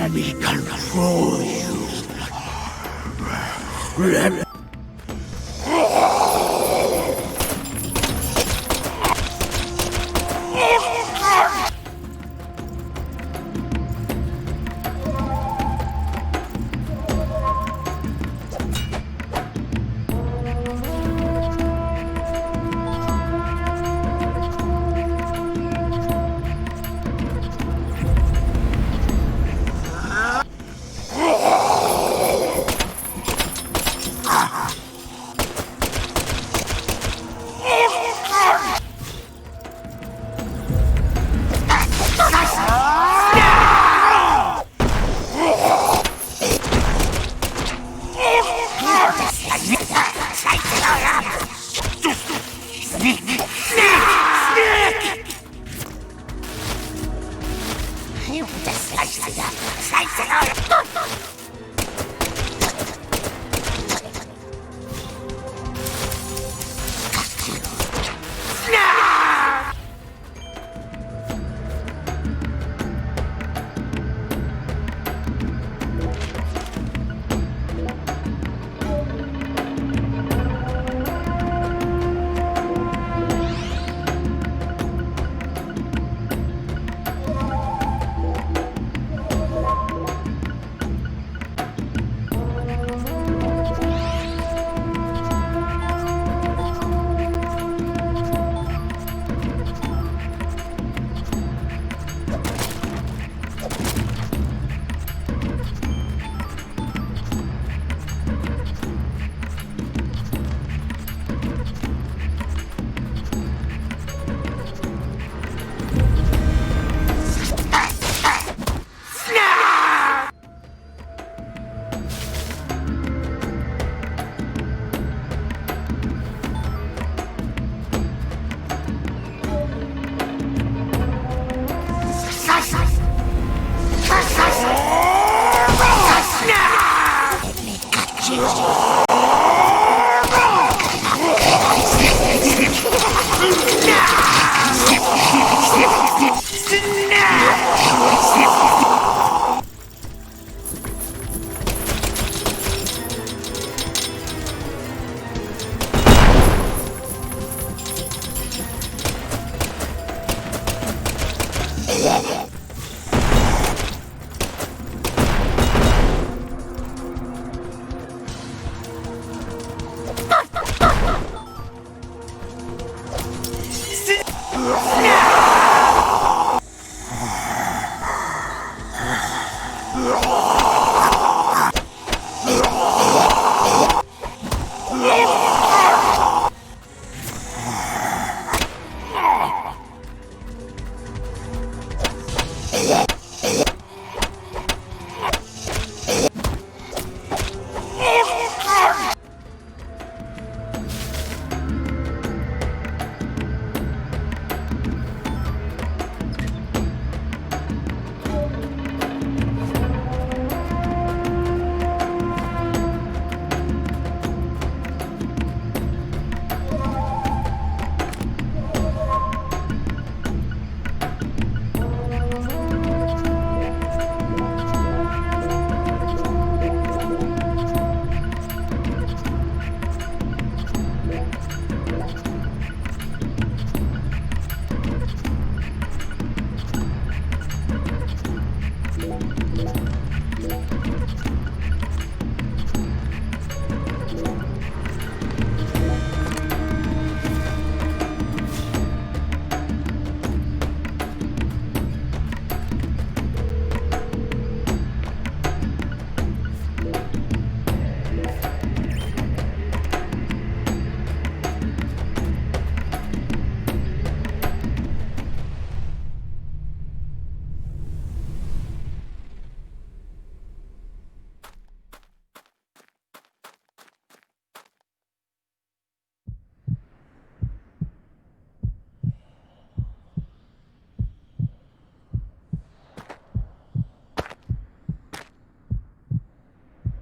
Let me control you. Let You just slice it up. Slice it up.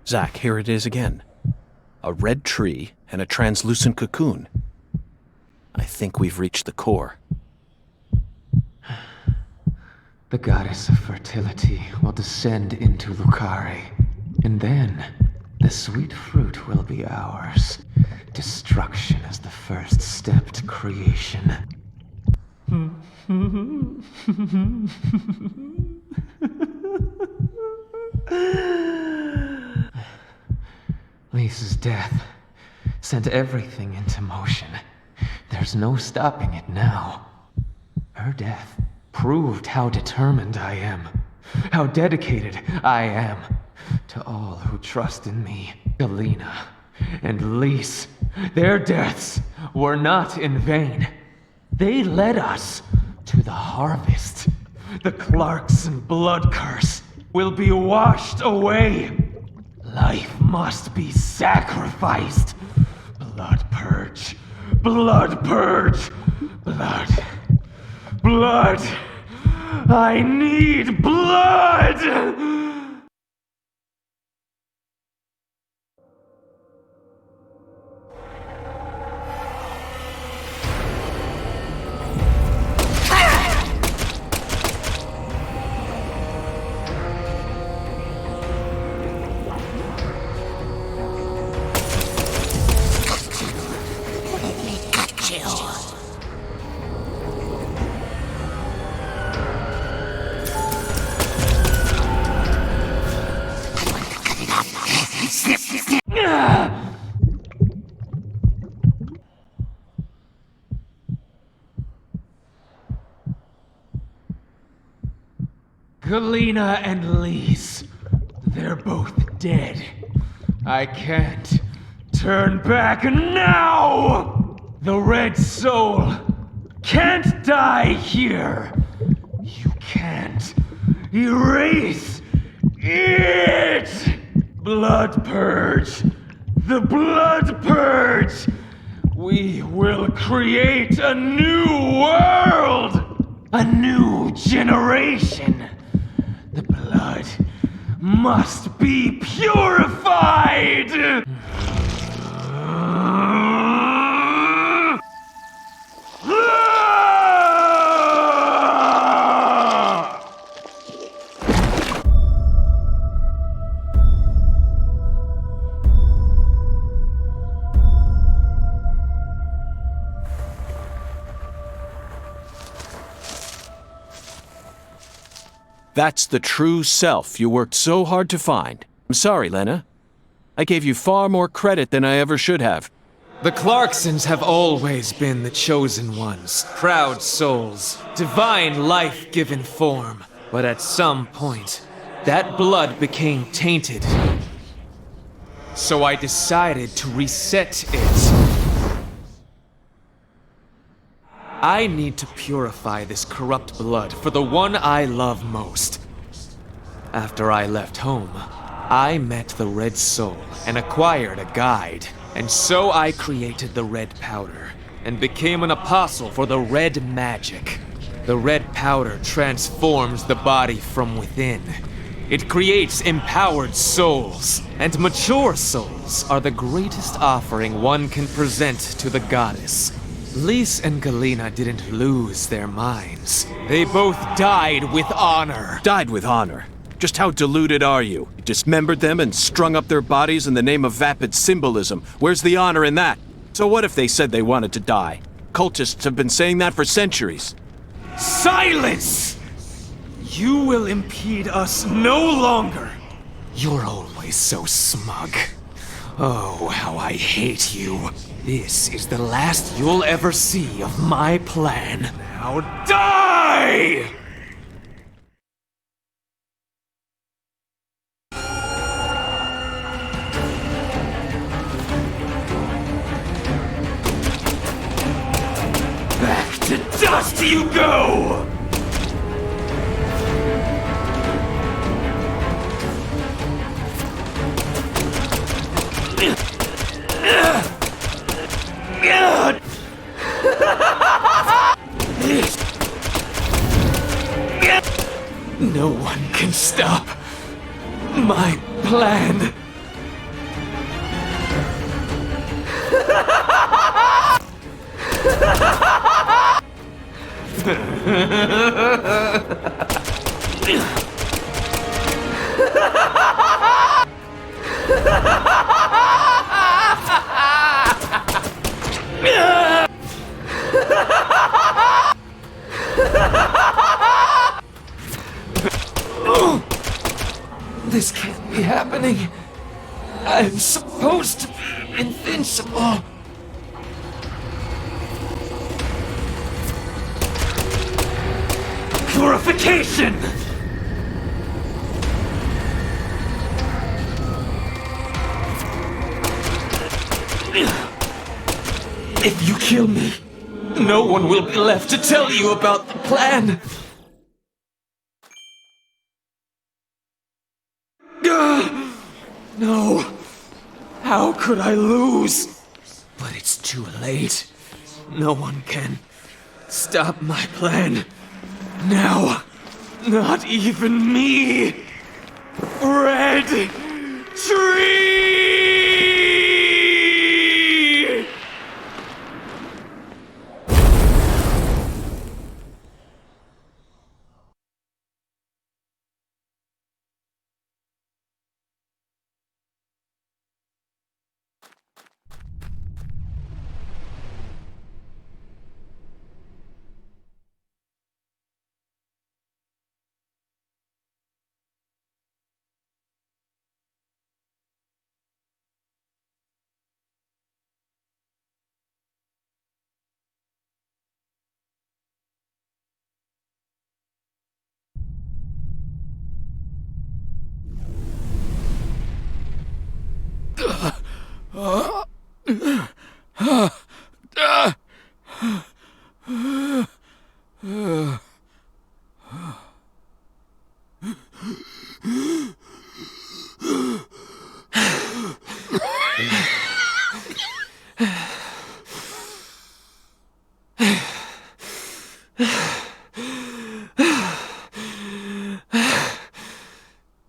Zack, here it is again. A red tree and a translucent cocoon. I think we've reached the core. The goddess of fertility will descend into Lucare, and then the sweet fruit will be ours. Destruction is the first step to creation. Lisa's death sent everything into motion. There's no stopping it now. Her death proved how determined I am, how dedicated I am to all who trust in me. Galena and Lise, their deaths were not in vain. They led us to the harvest. The Clarkson blood curse will be washed away. Life must be sacrificed. Blood purge. Blood purge. Blood. Blood. I need blood! Let me cut you. Snip, snip, snip. Galena and Lise, they're both dead. I can't turn back now! The Red Soul can't die here! You can't erase it! Blood Purge! The Blood Purge! We will create a new world! A new generation! The blood must be purified! That's the true self you worked so hard to find. I'm sorry, Lena. I gave you far more credit than I ever should have. The Clarksons have always been the chosen ones, proud souls, divine life-given form. But at some point, that blood became tainted. So I decided to reset it. I need to purify this corrupt blood for the one I love most. After I left home, I met the Red Soul and acquired a guide. And so I created the red powder and became an apostle for the red magic. The red powder transforms the body from within. It creates empowered souls, and mature souls are the greatest offering one can present to the goddess. Lise and Galena didn't lose their minds. They both died with honor. Died with honor? Just how deluded are you? You dismembered them and strung up their bodies in the name of vapid symbolism. Where's the honor in that? So what if they said they wanted to die? Cultists have been saying that for centuries. Silence! You will impede us no longer. You're always so smug. Oh, how I hate you. This is the last you'll ever see of my plan. Now die! Back to dust you go! No one can stop my plan. This can't be happening. I'm supposed to be invincible. Purification! If you kill me, no one will be left to tell you about the plan. No. How could I lose? But it's too late. No one can stop my plan. Now. Not even me! Red Tree!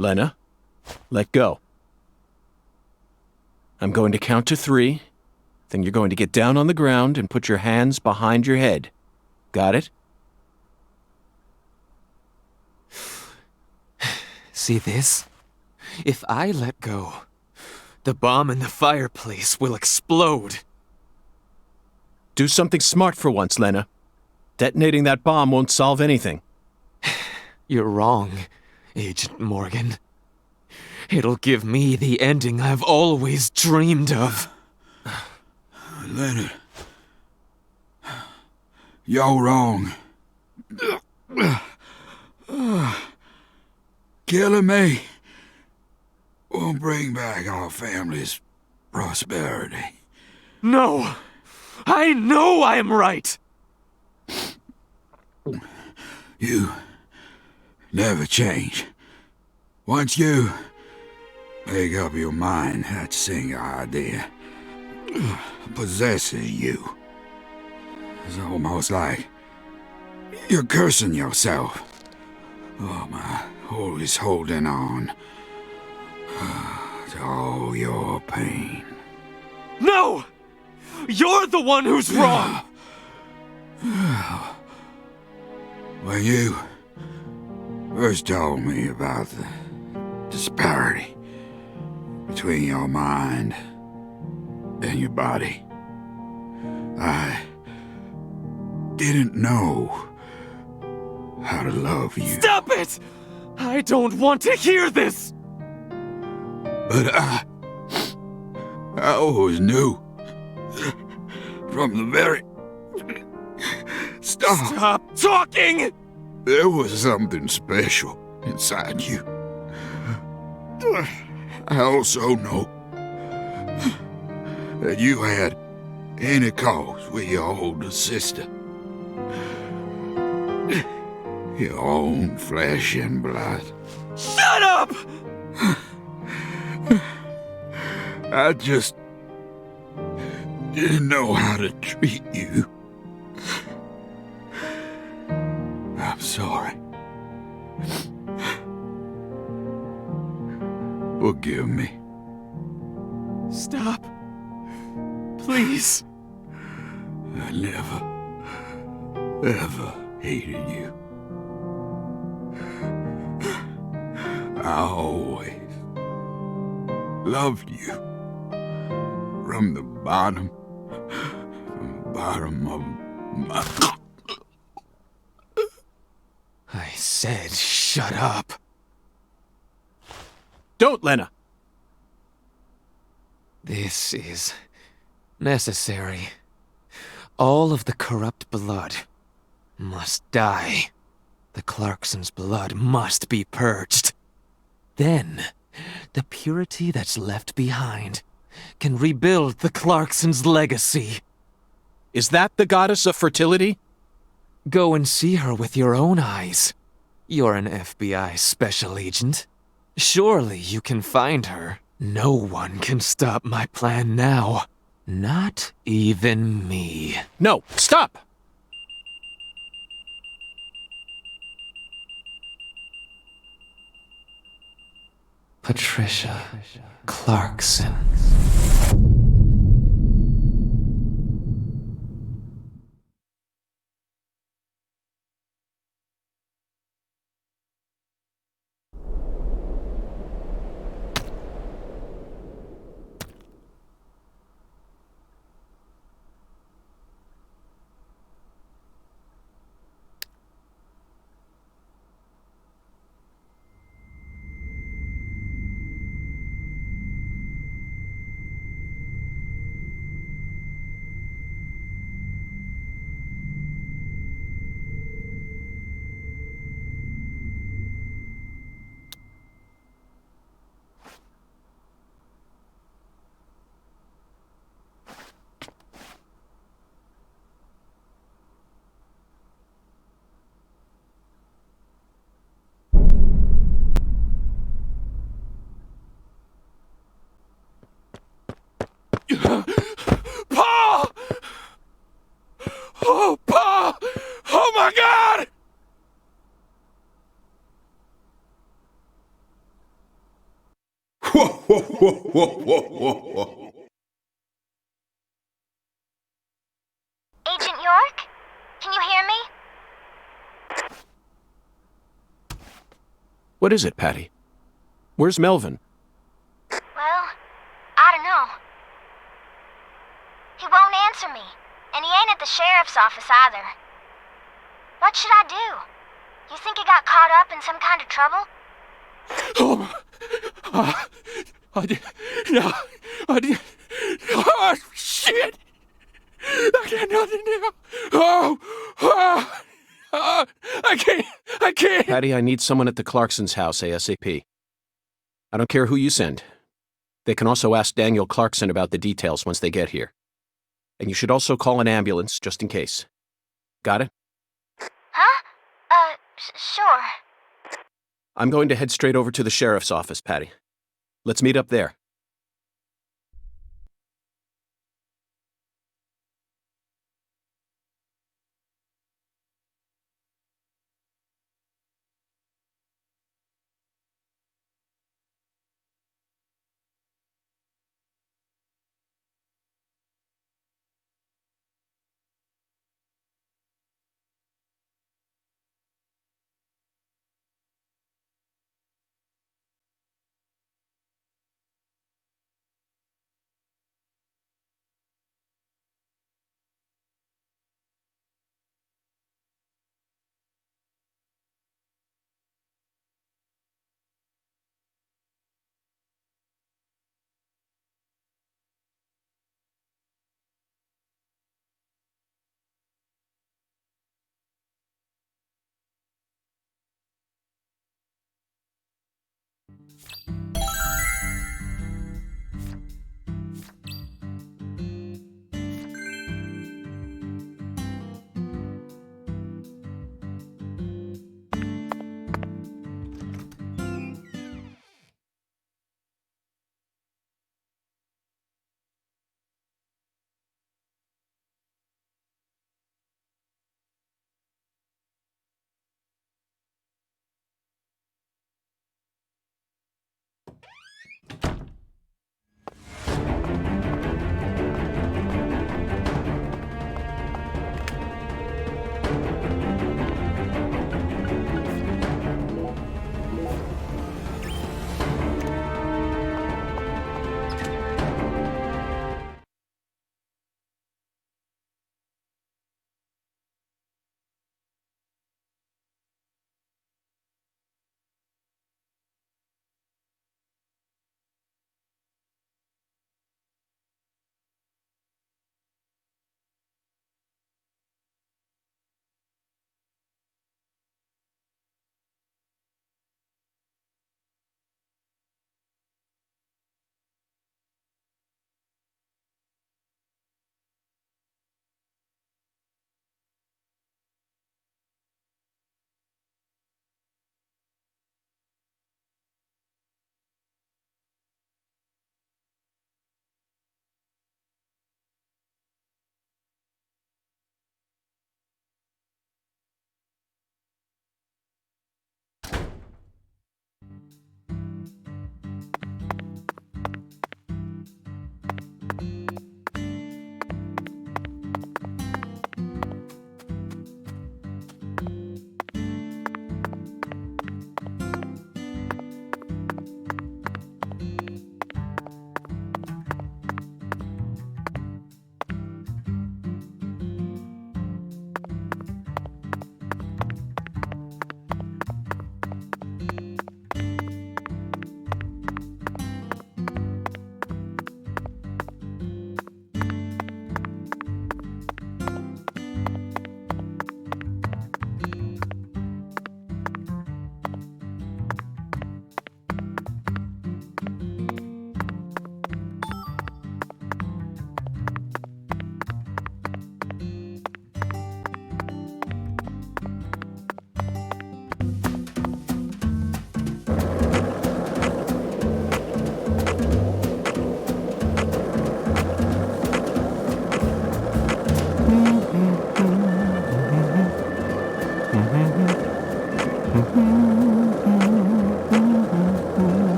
Lena, let go. I'm going to count to 3. Then you're going to get down on the ground and put your hands behind your head. Got it? See this? If I let go, the bomb in the fireplace will explode. Do something smart for once, Lena. Detonating that bomb won't solve anything. You're wrong, Agent Morgan. It'll give me the ending I've always dreamed of. Leonard, you're wrong. Killing me won't bring back our family's prosperity. No! I know I am right! You never change. Once you make up your mind, that single idea possesses you. It's almost like you're cursing yourself. Oh, my, always holding on to all your pain. No! You're the one who's wrong! When you first told me about the disparity between your mind and your body, I didn't know how to love you. Stop it! I don't want to hear this! But I always knew from the very start. Stop talking! There was something special inside you. I also know that you had intercourse with your older sister. Your own flesh and blood. Shut up! I just didn't know how to treat you. I'm sorry. Forgive me. Stop. Please. I never, ever hated you. I always loved you. From the bottom of my... I said shut up. Don't, Lena! This is necessary. All of the corrupt blood must die. The Clarksons' blood must be purged. Then, the purity that's left behind can rebuild the Clarksons' legacy. Is that the goddess of fertility? Go and see her with your own eyes. You're an FBI special agent. Surely you can find her. No one can stop my plan now. Not even me. No, stop! Patricia Clarkson. Paul! Oh, Paul! Oh my God! Whoa, whoa, whoa, whoa, whoa, whoa. Agent York? Can you hear me? What is it, Patty? Where's Melvin? Well, I don't know. He won't answer me, and he ain't at the sheriff's office either. What should I do? You think he got caught up in some kind of trouble? I did. No, I did. Oh, shit! I got nothing now. I can't. Patty, I need someone at the Clarkson's house ASAP. I don't care who you send. They can also ask Daniel Clarkson about the details once they get here. And you should also call an ambulance, just in case. Got it? Huh? Sure. I'm going to head straight over to the sheriff's office, Patty. Let's meet up there.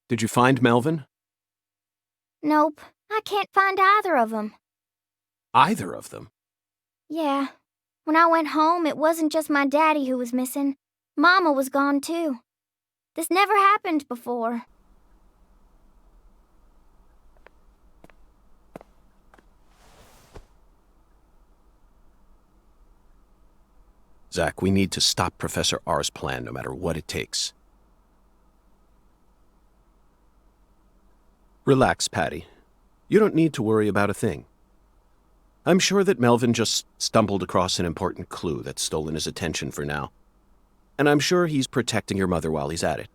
Did you find Melvin? Nope, I can't find either of them. Either of them? Yeah. When I went home, it wasn't just my daddy who was missing. Mama was gone too. This never happened before. Zach, we need to stop Professor R's plan no matter what it takes. Relax, Patty. You don't need to worry about a thing. I'm sure that Melvin just stumbled across an important clue that's stolen his attention for now. And I'm sure he's protecting your mother while he's at it.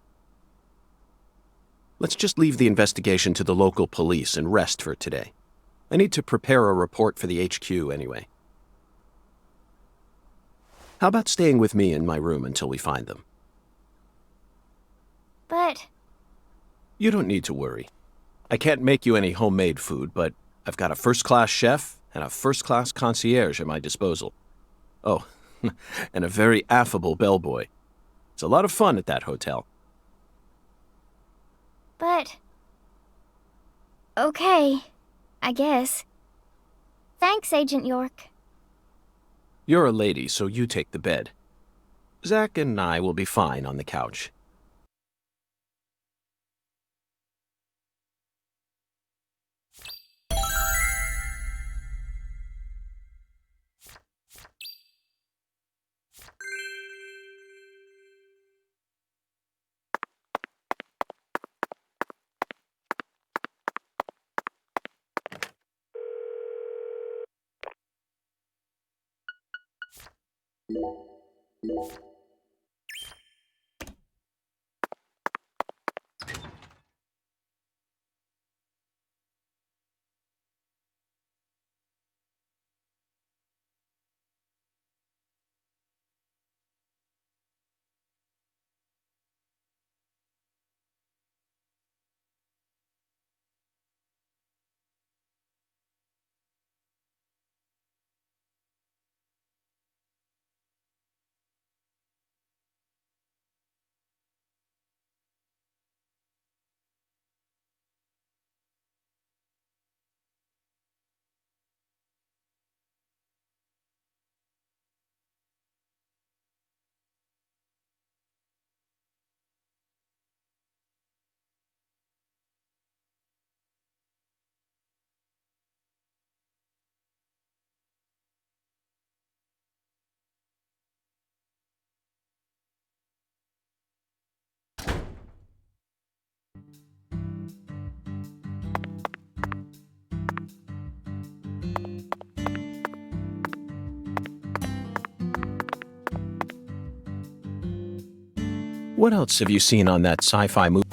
Let's just leave the investigation to the local police and rest for today. I need to prepare a report for the HQ anyway. How about staying with me in my room until we find them? But... You don't need to worry. I can't make you any homemade food, but I've got a first-class chef and a first-class concierge at my disposal. Oh, and a very affable bellboy. It's a lot of fun at that hotel. But... Okay, I guess. Thanks, Agent York. You're a lady, so you take the bed. Zach and I will be fine on the couch. What else have you seen on that sci-fi movie?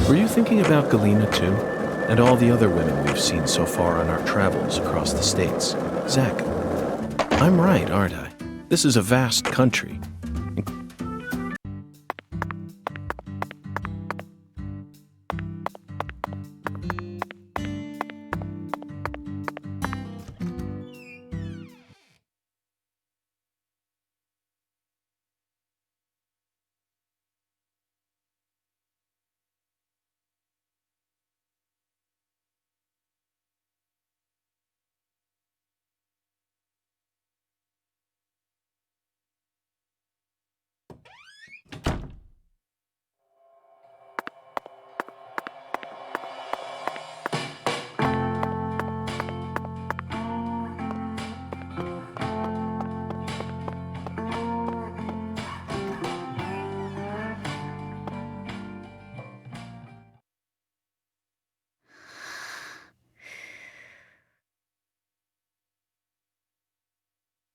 Were you thinking about Galena too? And all the other women we've seen so far on our travels across the states? Zach, I'm right, aren't I? This is a vast country.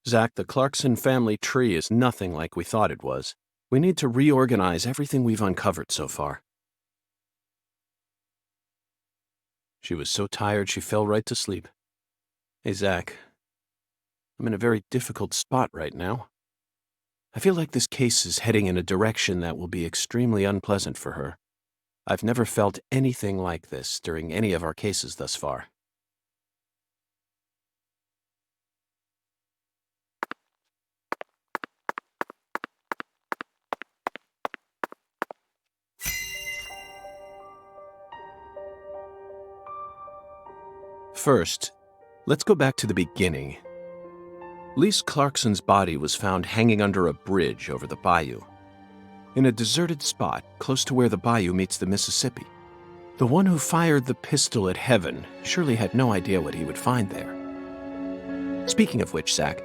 Zach, the Clarkson family tree is nothing like we thought it was. We need to reorganize everything we've uncovered so far. She was so tired she fell right to sleep. Hey, Zach. I'm in a very difficult spot right now. I feel like this case is heading in a direction that will be extremely unpleasant for her. I've never felt anything like this during any of our cases thus far. First, let's go back to the beginning. Lise Clarkson's body was found hanging under a bridge over the bayou, in a deserted spot close to where the bayou meets the Mississippi. The one who fired the pistol at Heaven surely had no idea what he would find there. Speaking of which, Zach,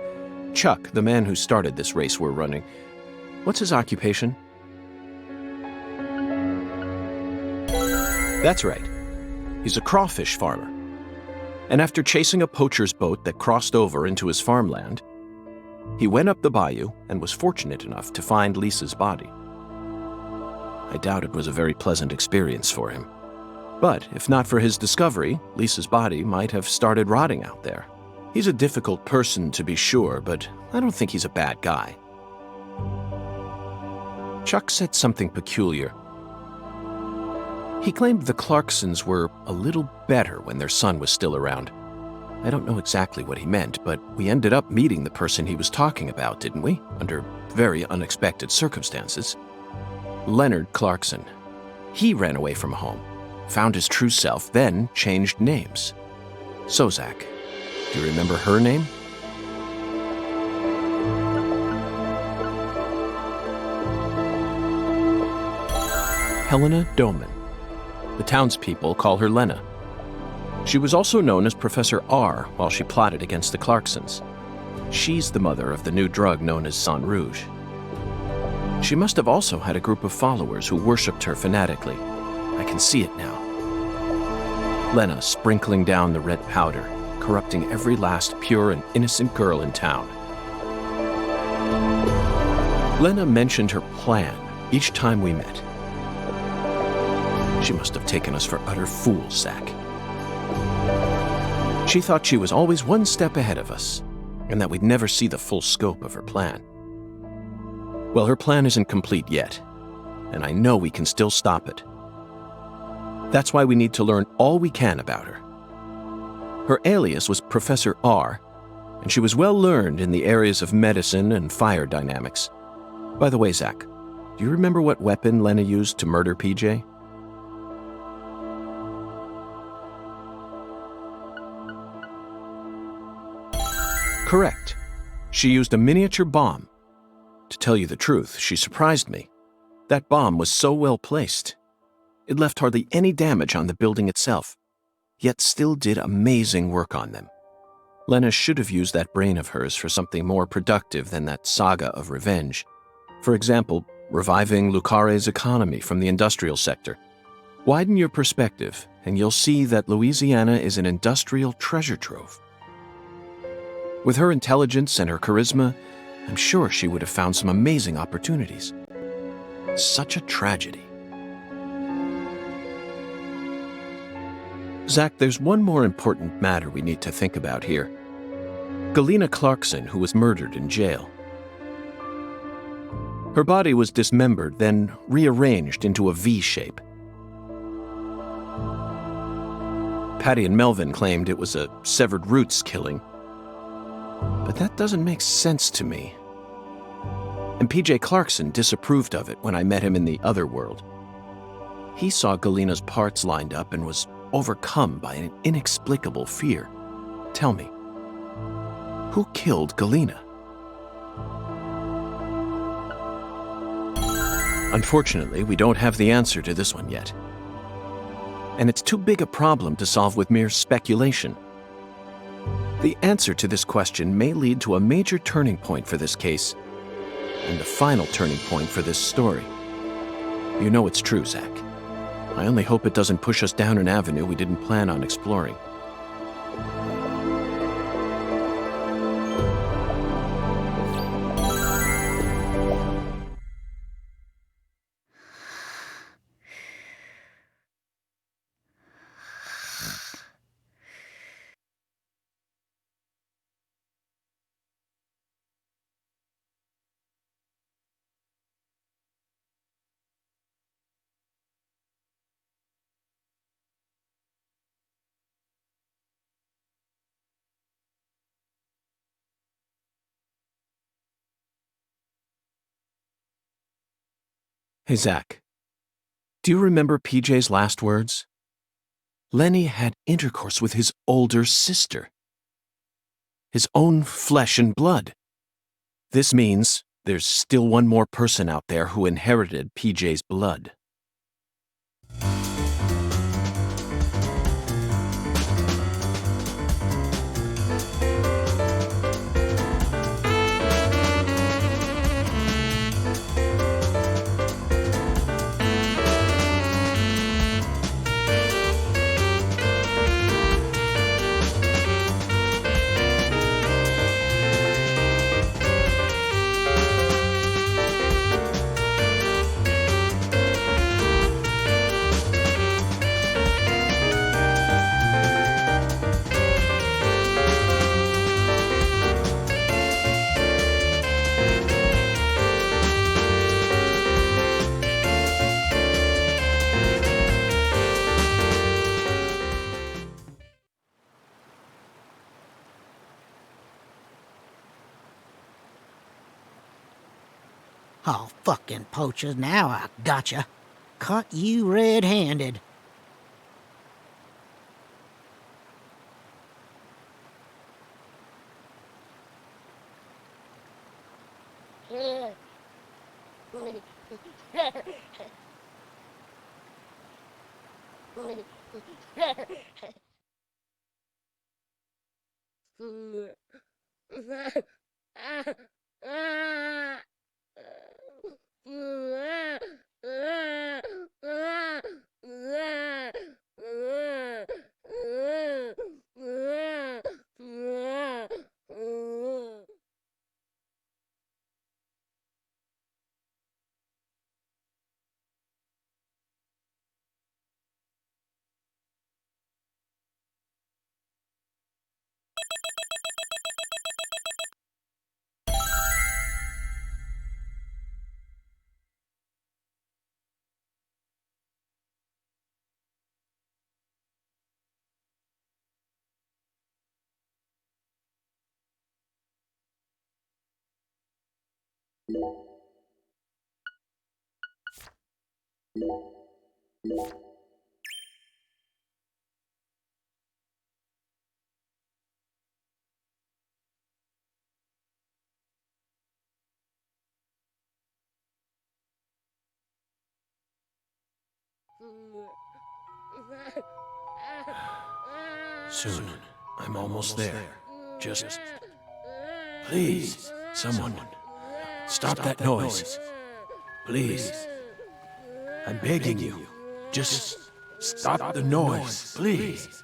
Chuck, the man who started this race we're running, what's his occupation? That's right. He's a crawfish farmer. And after chasing a poacher's boat that crossed over into his farmland, he went up the bayou and was fortunate enough to find Lisa's body. I doubt it was a very pleasant experience for him. But if not for his discovery, Lisa's body might have started rotting out there. He's a difficult person to be sure, but I don't think he's a bad guy. Chuck said something peculiar. He claimed the Clarksons were a little better when their son was still around. I don't know exactly what he meant, but we ended up meeting the person he was talking about, didn't we? Under very unexpected circumstances. Leonard Clarkson. He ran away from home, found his true self, then changed names. So, Zach, do you remember her name? Helena Doman. The townspeople call her Lena. She was also known as Professor R while she plotted against the Clarksons. She's the mother of the new drug known as Sang Rouge. She must have also had a group of followers who worshipped her fanatically. I can see it now. Lena sprinkling down the red powder, corrupting every last pure and innocent girl in town. Lena mentioned her plan each time we met. She must have taken us for utter fools, Zach. She thought she was always one step ahead of us, and that we'd never see the full scope of her plan. Well, her plan isn't complete yet, and I know we can still stop it. That's why we need to learn all we can about her. Her alias was Professor R, and she was well learned in the areas of medicine and fire dynamics. By the way, Zach, do you remember what weapon Lena used to murder PJ? Correct. She used a miniature bomb. To tell you the truth, she surprised me. That bomb was so well placed. It left hardly any damage on the building itself, yet still did amazing work on them. Lena should have used that brain of hers for something more productive than that saga of revenge. For example, reviving Lucare's economy from the industrial sector. Widen your perspective, and you'll see that Louisiana is an industrial treasure trove. With her intelligence and her charisma, I'm sure she would have found some amazing opportunities. Such a tragedy. Zach, there's one more important matter we need to think about here. Galena Clarkson, who was murdered in jail. Her body was dismembered, then rearranged into a V shape. Patty and Melvin claimed it was a severed roots killing. But that doesn't make sense to me. And PJ Clarkson disapproved of it when I met him in the other world. He saw Galena's parts lined up and was overcome by an inexplicable fear. Tell me, who killed Galena? Unfortunately, we don't have the answer to this one yet. And it's too big a problem to solve with mere speculation. The answer to this question may lead to a major turning point for this case, and the final turning point for this story. You know it's true, Zach. I only hope it doesn't push us down an avenue we didn't plan on exploring. Hey, Zach. Do you remember PJ's last words? Lenny had intercourse with his older sister. His own flesh and blood. This means there's still one more person out there who inherited PJ's blood. Oh, fucking poachers, now I gotcha. Caught you red-handed. Soon. I'm almost there. Just... Please, someone. Stop that noise. Please. I'm begging you. Just stop the noise, please.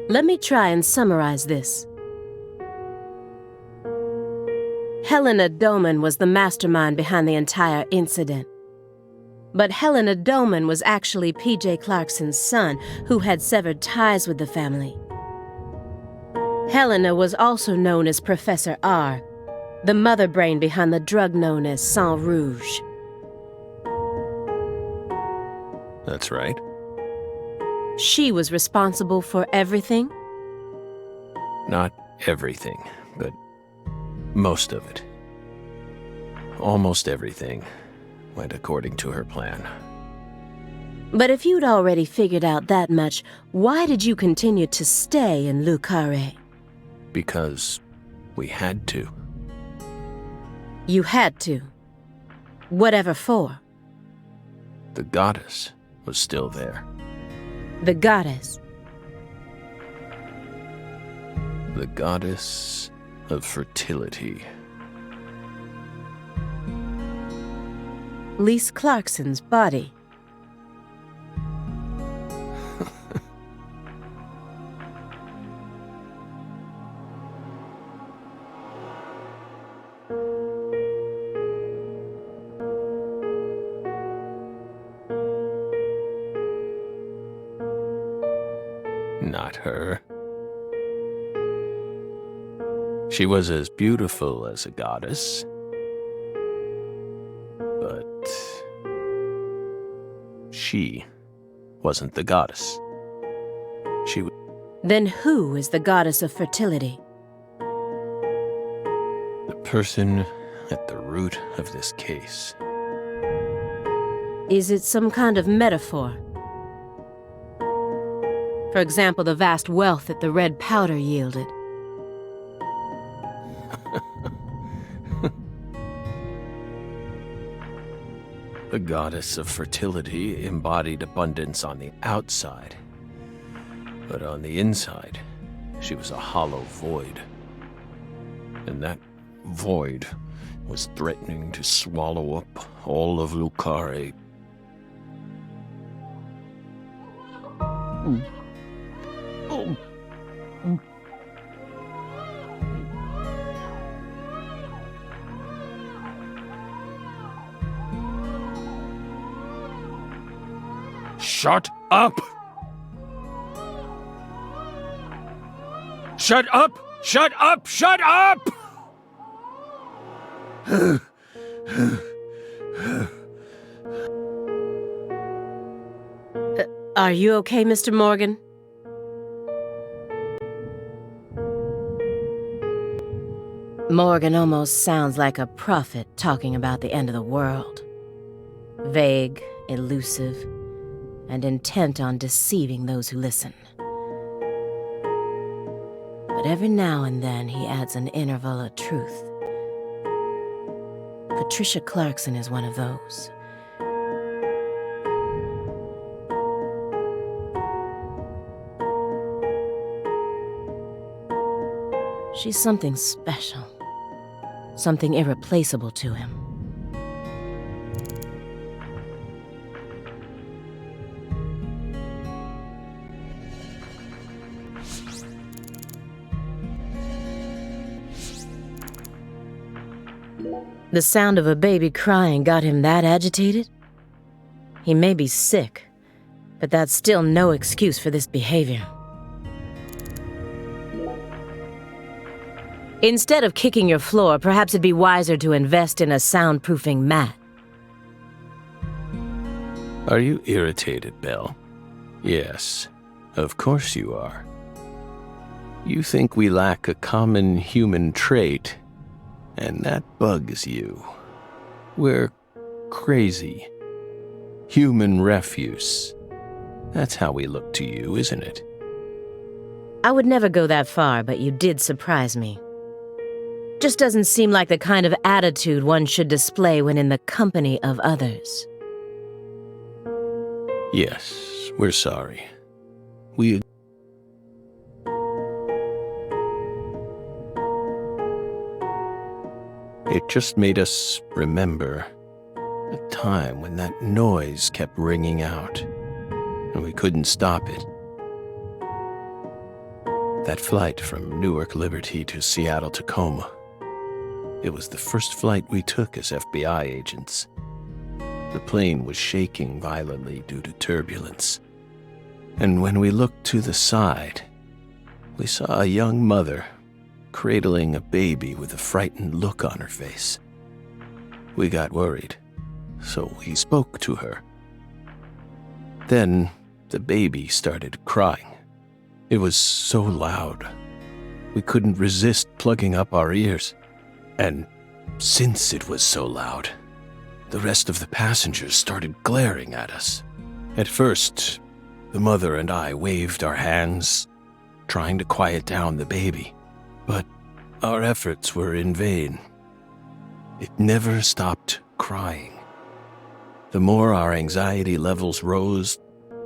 Let me try and summarize this. Helena Doman was the mastermind behind the entire incident. But Helena Doman was actually P.J. Clarkson's son, who had severed ties with the family. Helena was also known as Professor R, the mother brain behind the drug known as Sang Rouge. That's right. She was responsible for everything? Not everything, but most of it. Almost everything went according to her plan. But if you'd already figured out that much, why did you continue to stay in Lucare? Because we had to. You had to. Whatever for? The goddess was still there. The goddess. The goddess of fertility. Lise Clarkson's body. Not her. She was as beautiful as a goddess, but she wasn't the goddess. She was Then who is the goddess of fertility? the person at the root of this case. Is it some kind of metaphor? For example, the vast wealth that the red powder yielded. The goddess of fertility embodied abundance on the outside, but on the inside, she was a hollow void. And that void was threatening to swallow up all of Lucare. Shut up! Shut up! Shut up! Shut up! Are you okay, Mr. Morgan? Morgan almost sounds like a prophet talking about the end of the world. Vague, elusive, and intent on deceiving those who listen. But every now and then he adds an interval of truth. Patricia Clarkson is one of those. She's something special, something irreplaceable to him. The sound of a baby crying got him that agitated? He may be sick, but that's still no excuse for this behavior. Instead of kicking your floor, perhaps it'd be wiser to invest in a soundproofing mat. Are you irritated, Belle? Yes, of course you are. You think we lack a common human trait, and that bugs you. We're crazy. Human refuse. That's how we look to you, isn't it? I would never go that far, but you did surprise me. Just doesn't seem like the kind of attitude one should display when in the company of others. Yes, we're sorry. We... It just made us remember a time when that noise kept ringing out, and we couldn't stop it. That flight from Newark Liberty to Seattle Tacoma. It was the first flight we took as FBI agents. The plane was shaking violently due to turbulence. And when we looked to the side, we saw a young mother cradling a baby with a frightened look on her face. We got worried, so we spoke to her. Then the baby started crying. It was so loud, we couldn't resist plugging up our ears. And since it was so loud, the rest of the passengers started glaring at us. At first, the mother and I waved our hands, trying to quiet down the baby, but our efforts were in vain. It never stopped crying. The more our anxiety levels rose,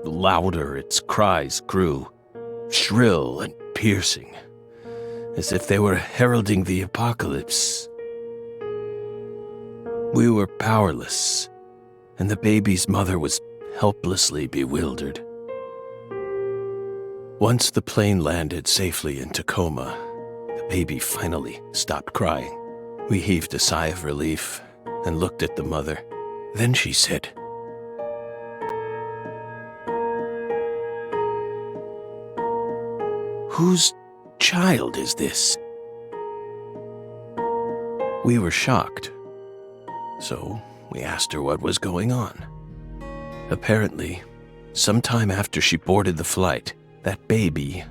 the louder its cries grew, shrill and piercing, as if they were heralding the apocalypse. We were powerless, and the baby's mother was helplessly bewildered. Once the plane landed safely in Tacoma, the baby finally stopped crying. We heaved a sigh of relief and looked at the mother. Then she said, "Whose child is this?" We were shocked, so we asked her what was going on. Apparently, sometime after she boarded the flight, that baby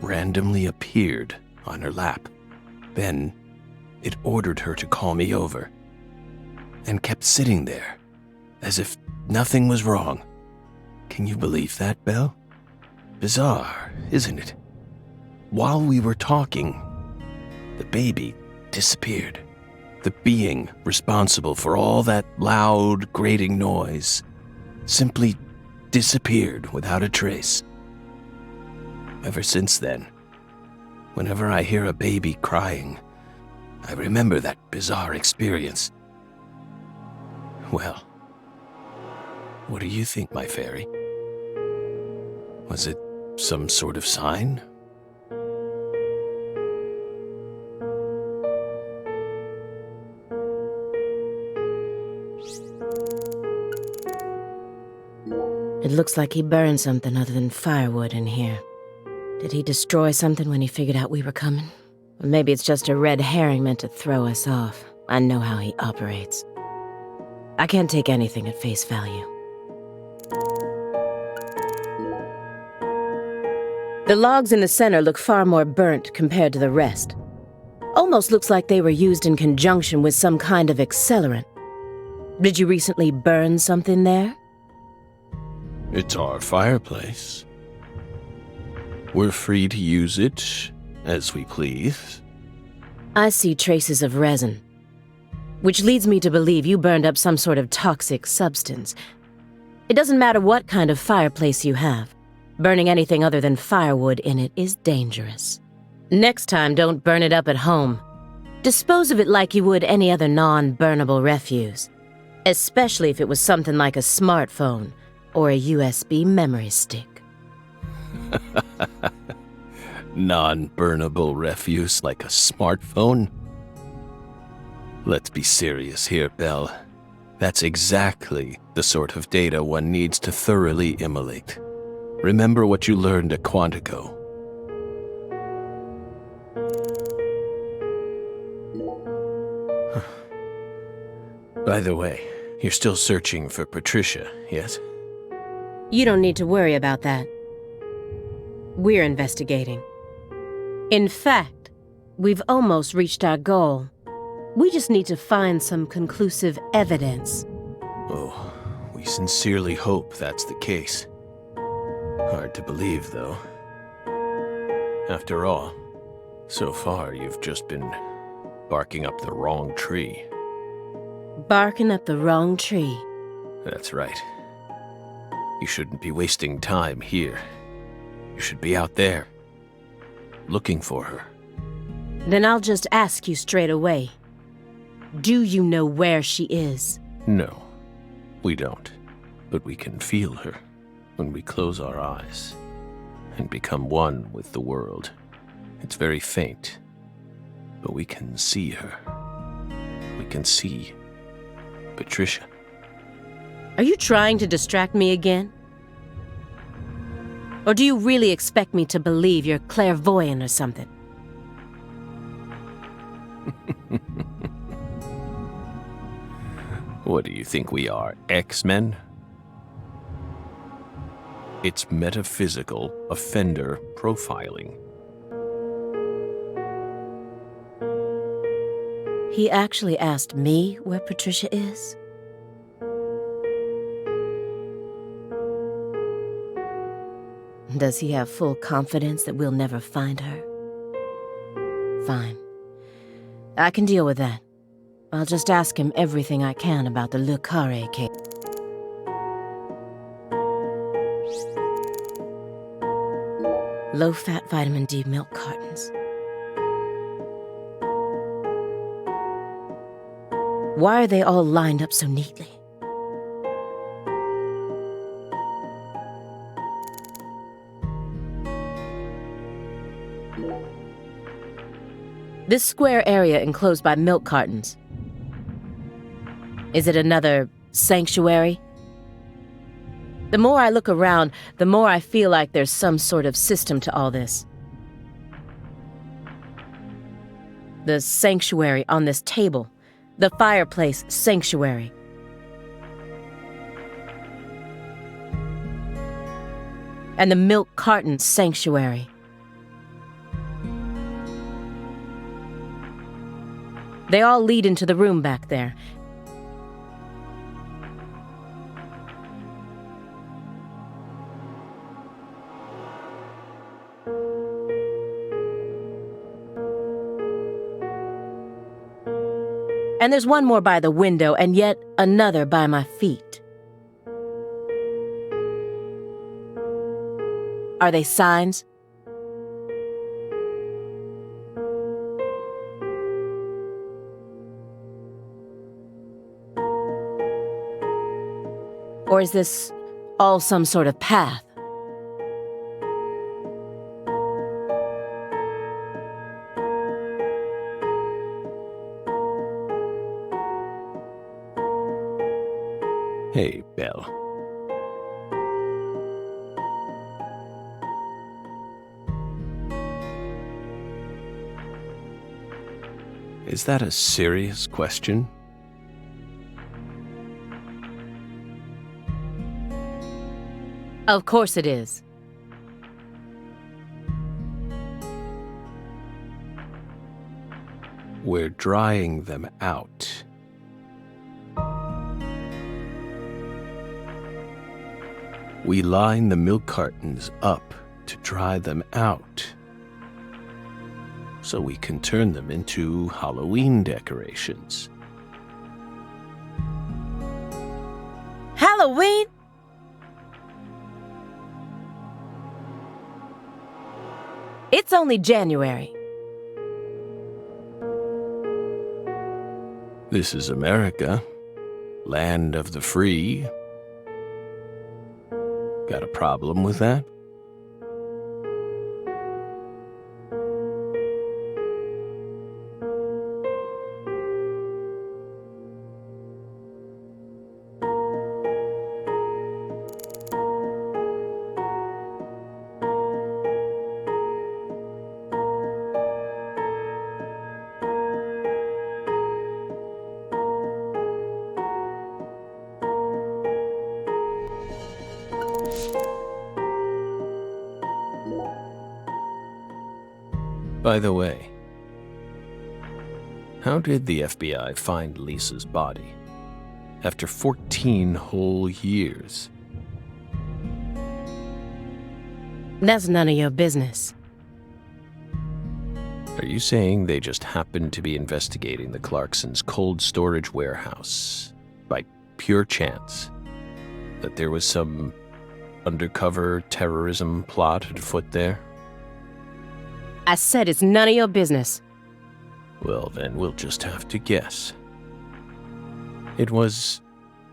randomly appeared on her lap. Then it ordered her to call me over, and kept sitting there, as if nothing was wrong. Can you believe that, Belle? Bizarre, isn't it? While we were talking, the baby disappeared. The being responsible for all that loud, grating noise simply disappeared without a trace. Ever since then, whenever I hear a baby crying, I remember that bizarre experience. Well, what do you think, my fairy? Was it some sort of sign? It looks like he burned something other than firewood in here. Did he destroy something when he figured out we were coming? Or maybe it's just a red herring meant to throw us off. I know how he operates. I can't take anything at face value. The logs in the center look far more burnt compared to the rest. Almost looks like they were used in conjunction with some kind of accelerant. Did you recently burn something there? It's our fireplace. We're free to use it as we please. I see traces of resin, which leads me to believe you burned up some sort of toxic substance. It doesn't matter what kind of fireplace you have. Burning anything other than firewood in it is dangerous. Next time, don't burn it up at home. Dispose of it like you would any other non-burnable refuse, especially if it was something like a smartphone or a USB memory stick. Non-burnable refuse like a smartphone? Let's be serious here, Belle. That's exactly the sort of data one needs to thoroughly immolate. Remember what you learned at Quantico. By the way, you're still searching for Patricia, yes? You don't need to worry about that. We're investigating. In fact, we've almost reached our goal. We just need to find some conclusive evidence. Oh, we sincerely hope that's the case. Hard to believe, though. After all, so far you've just been barking up the wrong tree. Barking up the wrong tree. That's right. You shouldn't be wasting time here. You should be out there, looking for her. Then I'll just ask you straight away. Do you know where she is? No, we don't. But we can feel her when we close our eyes and become one with the world. It's very faint, but we can see her. We can see Patricia. Are you trying to distract me again? Or do you really expect me to believe you're clairvoyant or something? What do you think we are, X-Men? It's metaphysical offender profiling. He actually asked me where Patricia is? Does he have full confidence that we'll never find her? Fine. I can deal with that. I'll just ask him everything I can about the Le Carré case. Low-fat vitamin D milk cartons. Why are they all lined up so neatly? This square area enclosed by milk cartons. Is it another sanctuary? The more I look around, the more I feel like there's some sort of system to all this. The sanctuary on this table. The fireplace sanctuary. And the milk carton sanctuary. They all lead into the room back there. And there's one more by the window, and yet another by my feet. Are they signs? Or is this all some sort of path? Hey, Belle. Is that a serious question? Of course it is. We're drying them out. We line the milk cartons up to dry them out, so we can turn them into Halloween decorations. Halloween? It's only January. This is America, land of the free. Got a problem with that? By the way, how did the FBI find Lisa's body after 14 whole years? That's none of your business. Are you saying they just happened to be investigating the Clarksons' cold storage warehouse by pure chance? That there was some undercover terrorism plot afoot there? I said it's none of your business. Well, then we'll just have to guess. It was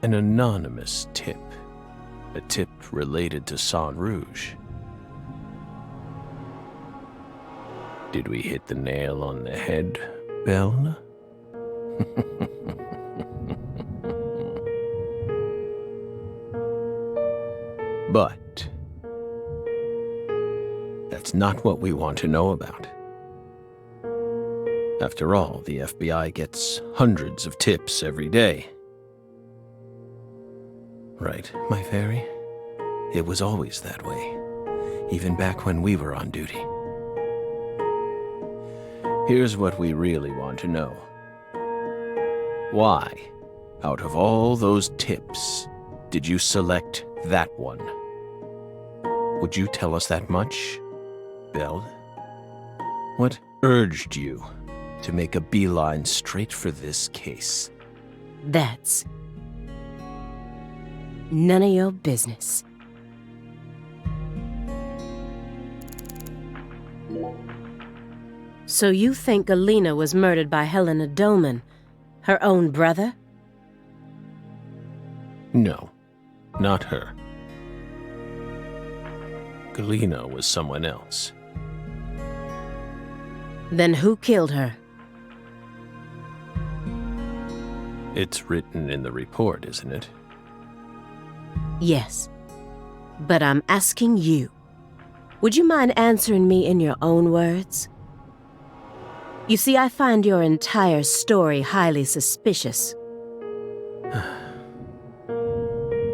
an anonymous tip. A tip related to Sang Rouge. Did we hit the nail on the head, Belle? But that's not what we want to know about. After all, the FBI gets hundreds of tips every day. Right, my fairy? It was always that way, even back when we were on duty. Here's what we really want to know. Why, out of all those tips, did you select that one? Would you tell us that much, Belle? What urged you to make a beeline straight for this case? That's none of your business. So you think Galena was murdered by Helena Doman, her own brother? No, not her. Galena was someone else. Then who killed her? It's written in the report, isn't it? Yes. But I'm asking you. Would you mind answering me in your own words? You see, I find your entire story highly suspicious.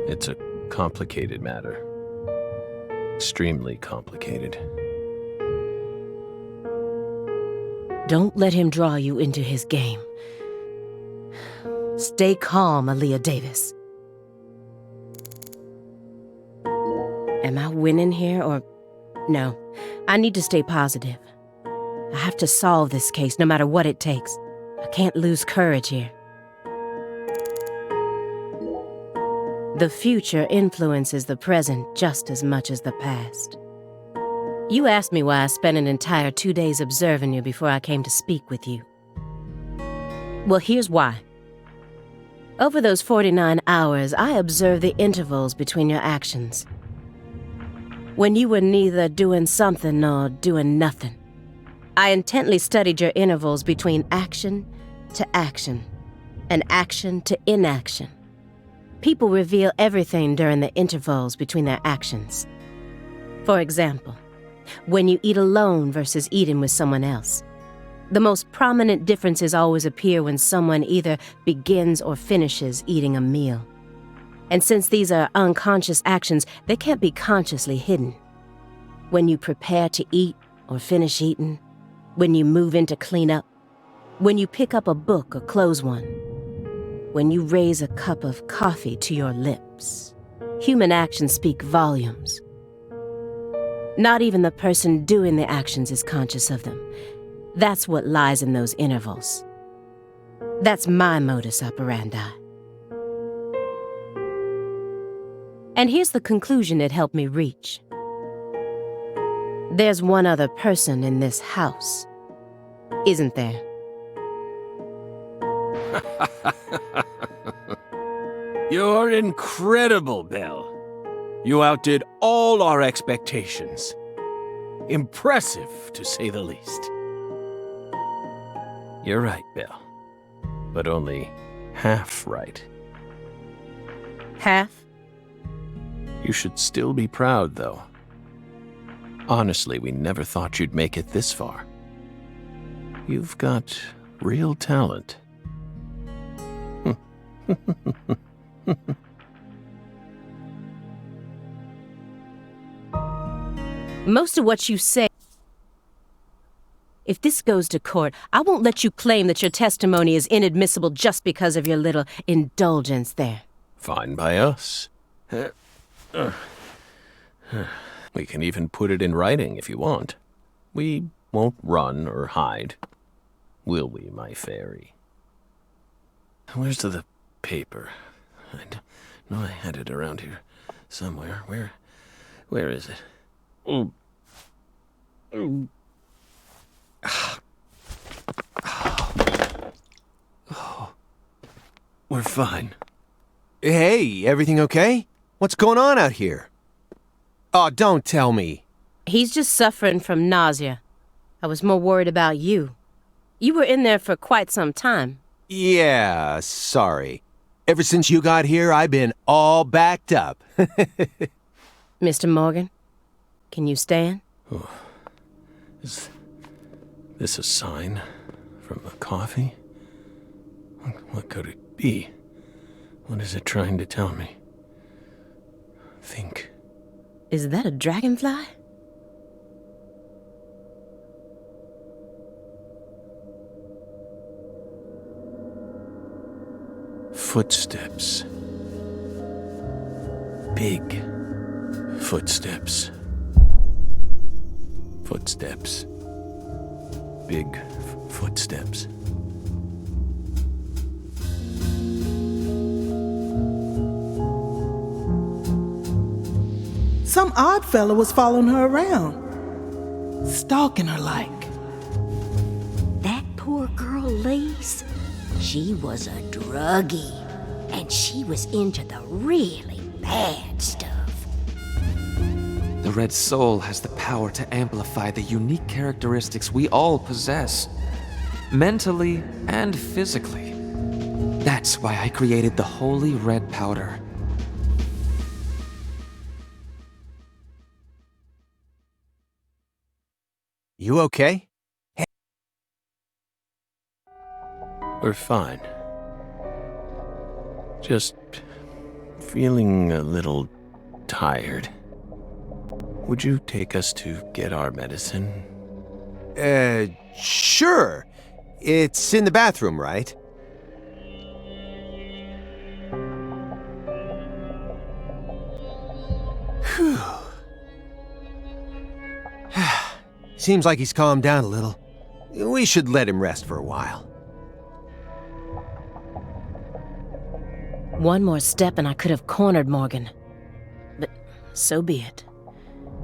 It's a complicated matter. Extremely complicated. Don't let him draw you into his game. Stay calm, Aaliyah Davis. Am I winning here or... No, I need to stay positive. I have to solve this case no matter what it takes. I can't lose courage here. The future influences the present just as much as the past. You asked me why I spent an entire 2 days observing you before I came to speak with you. Well, here's why. Over those 49 hours, I observed the intervals between your actions. When you were neither doing something nor doing nothing. I intently studied your intervals between action to action, and action to inaction. People reveal everything during the intervals between their actions. For example, when you eat alone versus eating with someone else. The most prominent differences always appear when someone either begins or finishes eating a meal. And since these are unconscious actions, they can't be consciously hidden. When you prepare to eat or finish eating, when you move in to clean up, when you pick up a book or close one, when you raise a cup of coffee to your lips, human actions speak volumes. Not even the person doing the actions is conscious of them. That's what lies in those intervals. That's my modus operandi. And here's the conclusion it helped me reach. There's one other person in this house, isn't there? You're incredible, Belle. You outdid all our expectations. Impressive, to say the least. You're right, Belle. But only half right. Half? You should still be proud, though. Honestly, we never thought you'd make it this far. You've got real talent. Most of what you say... If this goes to court, I won't let you claim that your testimony is inadmissible just because of your little indulgence there. Fine by us. We can even put it in writing if you want. We won't run or hide. Will we, my fairy? Where's the paper? I know I had it around here somewhere. Where is it? Oh. We're fine. Hey, everything okay? What's going on out here? Oh, don't tell me. He's just suffering from nausea. I was more worried about you. You were in there for quite some time. Yeah, sorry. Ever since you got here, I've been all backed up. Mr. Morgan, can you stand? Oh. Is this a sign from the coffee? What could it be? What is it trying to tell me? Think. Is that a dragonfly? Footsteps. Big footsteps. Footsteps. Big footsteps. Some odd fella was following her around, stalking her like. That poor girl, Lise, she was a druggie, and she was into the really bad stuff. The Red Soul has the power to amplify the unique characteristics we all possess, mentally and physically. That's why I created the Holy Red Powder. You okay? We're fine. Just feeling a little tired. Would you take us to get our medicine? Sure. It's in the bathroom, right? Whew. Seems like he's calmed down a little. We should let him rest for a while. One more step and I could have cornered Morgan. But so be it.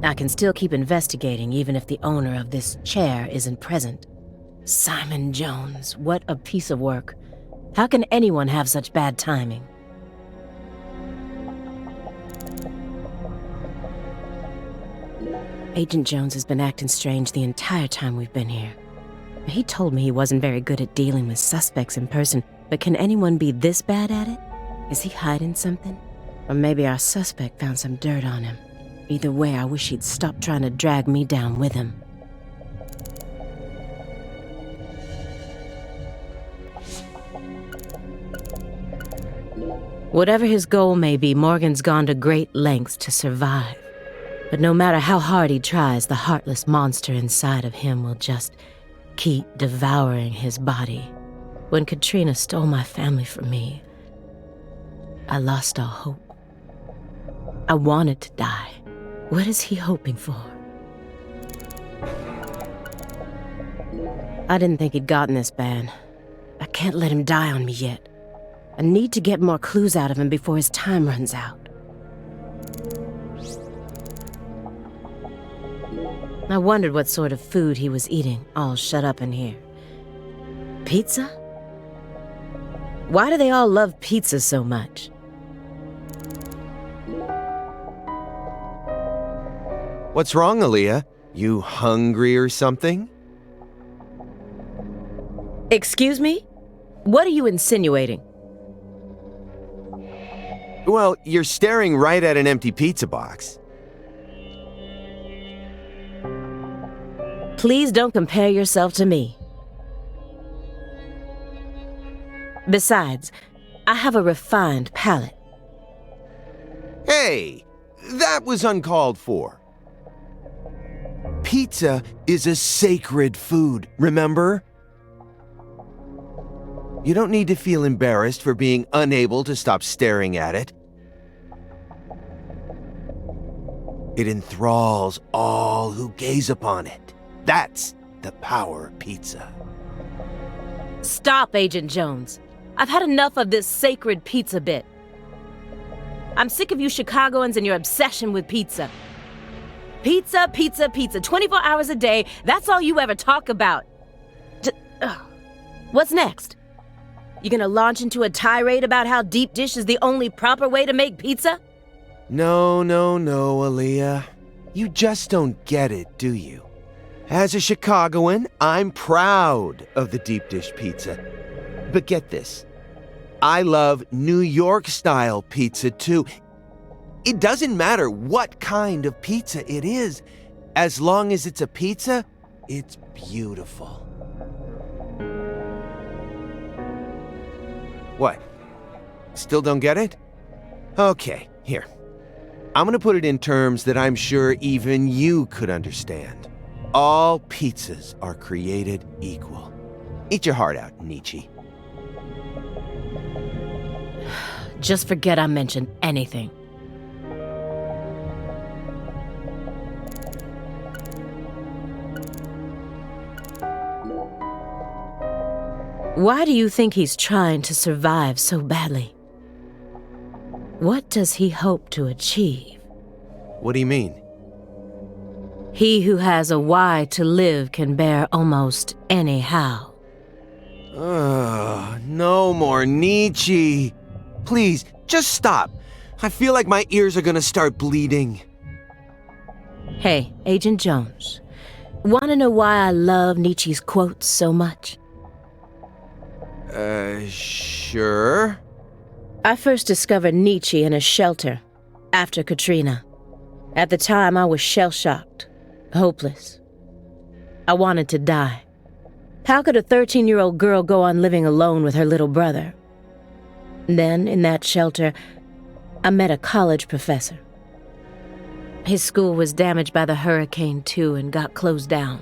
I can still keep investigating even if the owner of this chair isn't present. Simon Jones, what a piece of work. How can anyone have such bad timing? Agent Jones has been acting strange the entire time we've been here. He told me he wasn't very good at dealing with suspects in person, but can anyone be this bad at it? Is he hiding something? Or maybe our suspect found some dirt on him. Either way, I wish he'd stop trying to drag me down with him. Whatever his goal may be, Morgan's gone to great lengths to survive. But no matter how hard he tries, the heartless monster inside of him will just keep devouring his body. When Katrina stole my family from me, I lost all hope. I wanted to die. What is he hoping for? I didn't think he'd gotten this bad. I can't let him die on me yet. I need to get more clues out of him before his time runs out. I wondered what sort of food he was eating, all shut up in here. Pizza? Why do they all love pizza so much? What's wrong, Aaliyah? You hungry or something? Excuse me? What are you insinuating? Well, you're staring right at an empty pizza box. Please don't compare yourself to me. Besides, I have a refined palate. Hey, that was uncalled for. Pizza is a sacred food, remember? You don't need to feel embarrassed for being unable to stop staring at it. It enthralls all who gaze upon it. That's the power of pizza. Stop, Agent Jones. I've had enough of this sacred pizza bit. I'm sick of you Chicagoans and your obsession with pizza. Pizza, pizza, pizza. 24 hours a day, that's all you ever talk about. What's next? You gonna launch into a tirade about how deep dish is the only proper way to make pizza? No, Aaliyah. You just don't get it, do you? As a Chicagoan, I'm proud of the deep dish pizza. But get this, I love New York-style pizza too. It doesn't matter what kind of pizza it is. As long as it's a pizza, it's beautiful. What? Still don't get it? Okay, here. I'm gonna put it in terms that I'm sure even you could understand. All pizzas are created equal. Eat your heart out, Nietzsche. Just forget I mentioned anything. Why do you think he's trying to survive so badly? What does he hope to achieve? What do you mean? He who has a why to live can bear almost any how. No more Nietzsche. Please, just stop. I feel like my ears are gonna start bleeding. Hey, Agent Jones. Wanna know why I love Nietzsche's quotes so much? Sure. I first discovered Nietzsche in a shelter after Katrina. At the time, I was shell-shocked, hopeless. I wanted to die. How could a 13-year-old girl go on living alone with her little brother? Then, in that shelter, I met a college professor. His school was damaged by the hurricane, too, and got closed down.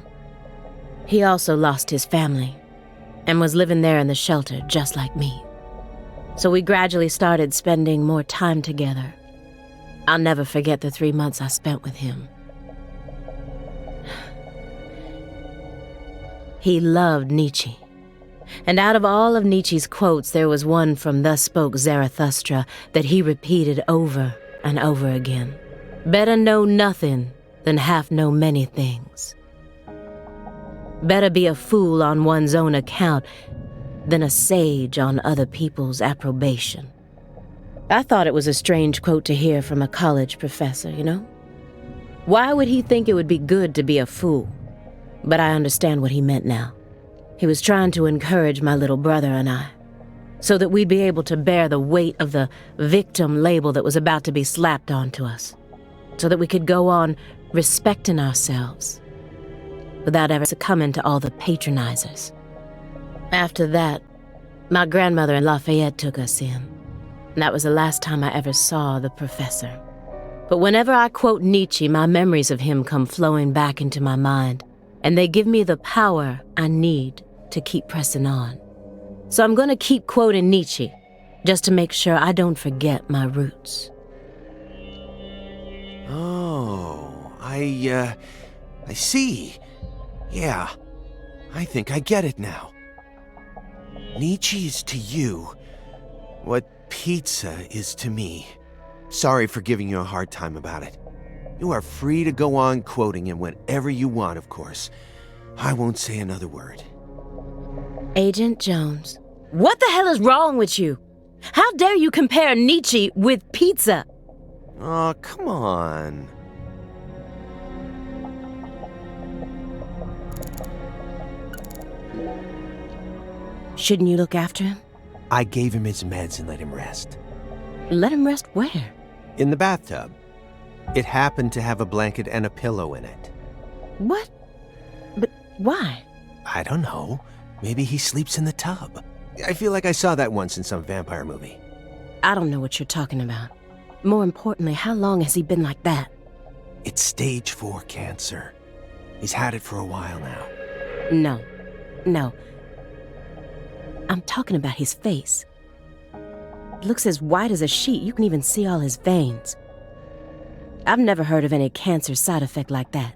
He also lost his family and was living there in the shelter just like me. So we gradually started spending more time together. I'll never forget the 3 months I spent with him. He loved Nietzsche. And out of all of Nietzsche's quotes, there was one from Thus Spoke Zarathustra that he repeated over and over again. Better know nothing than half know many things. Better be a fool on one's own account than a sage on other people's approbation. I thought it was a strange quote to hear from a college professor, you know? Why would he think it would be good to be a fool? But I understand what he meant now. He was trying to encourage my little brother and I, so that we'd be able to bear the weight of the victim label that was about to be slapped onto us, so that we could go on respecting ourselves without ever succumbing to all the patronizers. After that, my grandmother in Lafayette took us in, and that was the last time I ever saw the professor. But whenever I quote Nietzsche, my memories of him come flowing back into my mind, and they give me the power I need to keep pressing on. So I'm gonna keep quoting Nietzsche, just to make sure I don't forget my roots. Oh, I see. Yeah, I think I get it now. Nietzsche is to you what pizza is to me. Sorry for giving you a hard time about it. You are free to go on quoting him whenever you want, of course. I won't say another word. Agent Jones, what the hell is wrong with you? How dare you compare Nietzsche with pizza? Oh, come on. Shouldn't you look after him? I gave him his meds and let him rest. Let him rest where? In the bathtub. It happened to have a blanket and a pillow in it. What? But why? I don't know. Maybe he sleeps in the tub. I feel like I saw that once in some vampire movie. I don't know what you're talking about. More importantly, how long has he been like that? It's stage 4 cancer. He's had it for a while now. No. I'm talking about his face. It looks as white as a sheet. You can even see all his veins. I've never heard of any cancer side effect like that.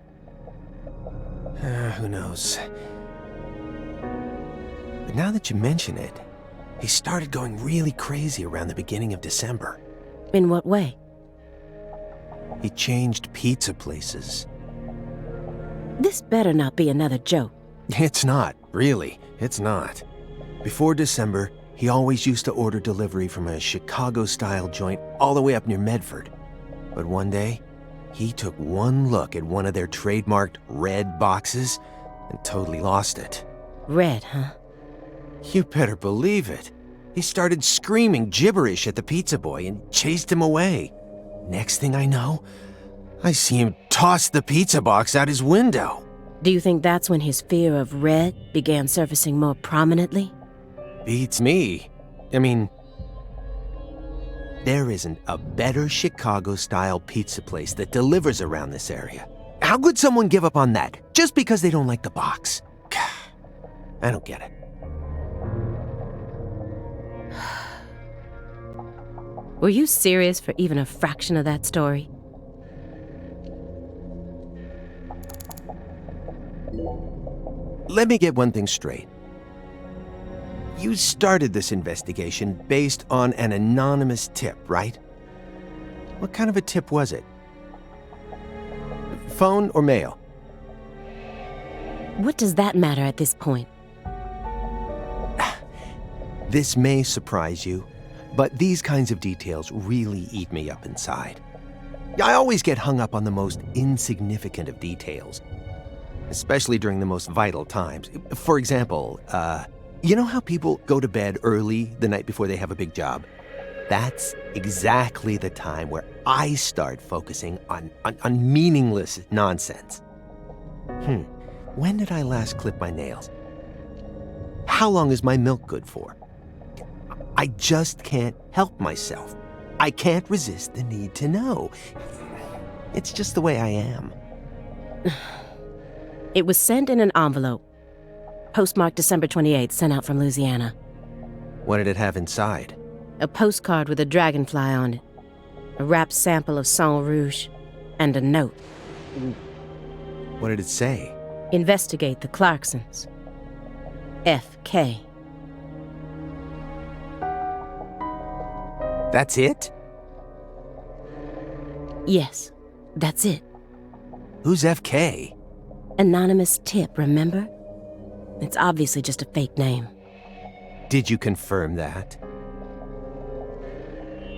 Who knows? But now that you mention it, he started going really crazy around the beginning of December. In what way? He changed pizza places. This better not be another joke. It's not, really. It's not. Before December, he always used to order delivery from a Chicago-style joint all the way up near Medford. But one day, he took one look at one of their trademarked red boxes and totally lost it. Red, huh? You better believe it. He started screaming gibberish at the pizza boy and chased him away. Next thing I know, I see him toss the pizza box out his window. Do you think that's when his fear of red began surfacing more prominently? Beats me. I mean, there isn't a better Chicago-style pizza place that delivers around this area. How could someone give up on that just because they don't like the box? I don't get it. Were you serious for even a fraction of that story? Let me get one thing straight. You started this investigation based on an anonymous tip, right? What kind of a tip was it? Phone or mail? What does that matter at this point? This may surprise you, but these kinds of details really eat me up inside. I always get hung up on the most insignificant of details, especially during the most vital times. For example, you know how people go to bed early the night before they have a big job? That's exactly the time where I start focusing on meaningless nonsense. When did I last clip my nails? How long is my milk good for? I just can't help myself. I can't resist the need to know. It's just the way I am. It was sent in an envelope. Postmarked December 28th, sent out from Louisiana. What did it have inside? A postcard with a dragonfly on it. A wrapped sample of Sang Rouge. And a note. What did it say? Investigate the Clarksons. F.K. That's it? Yes, that's it. Who's F.K.? Anonymous tip, remember? It's obviously just a fake name. Did you confirm that?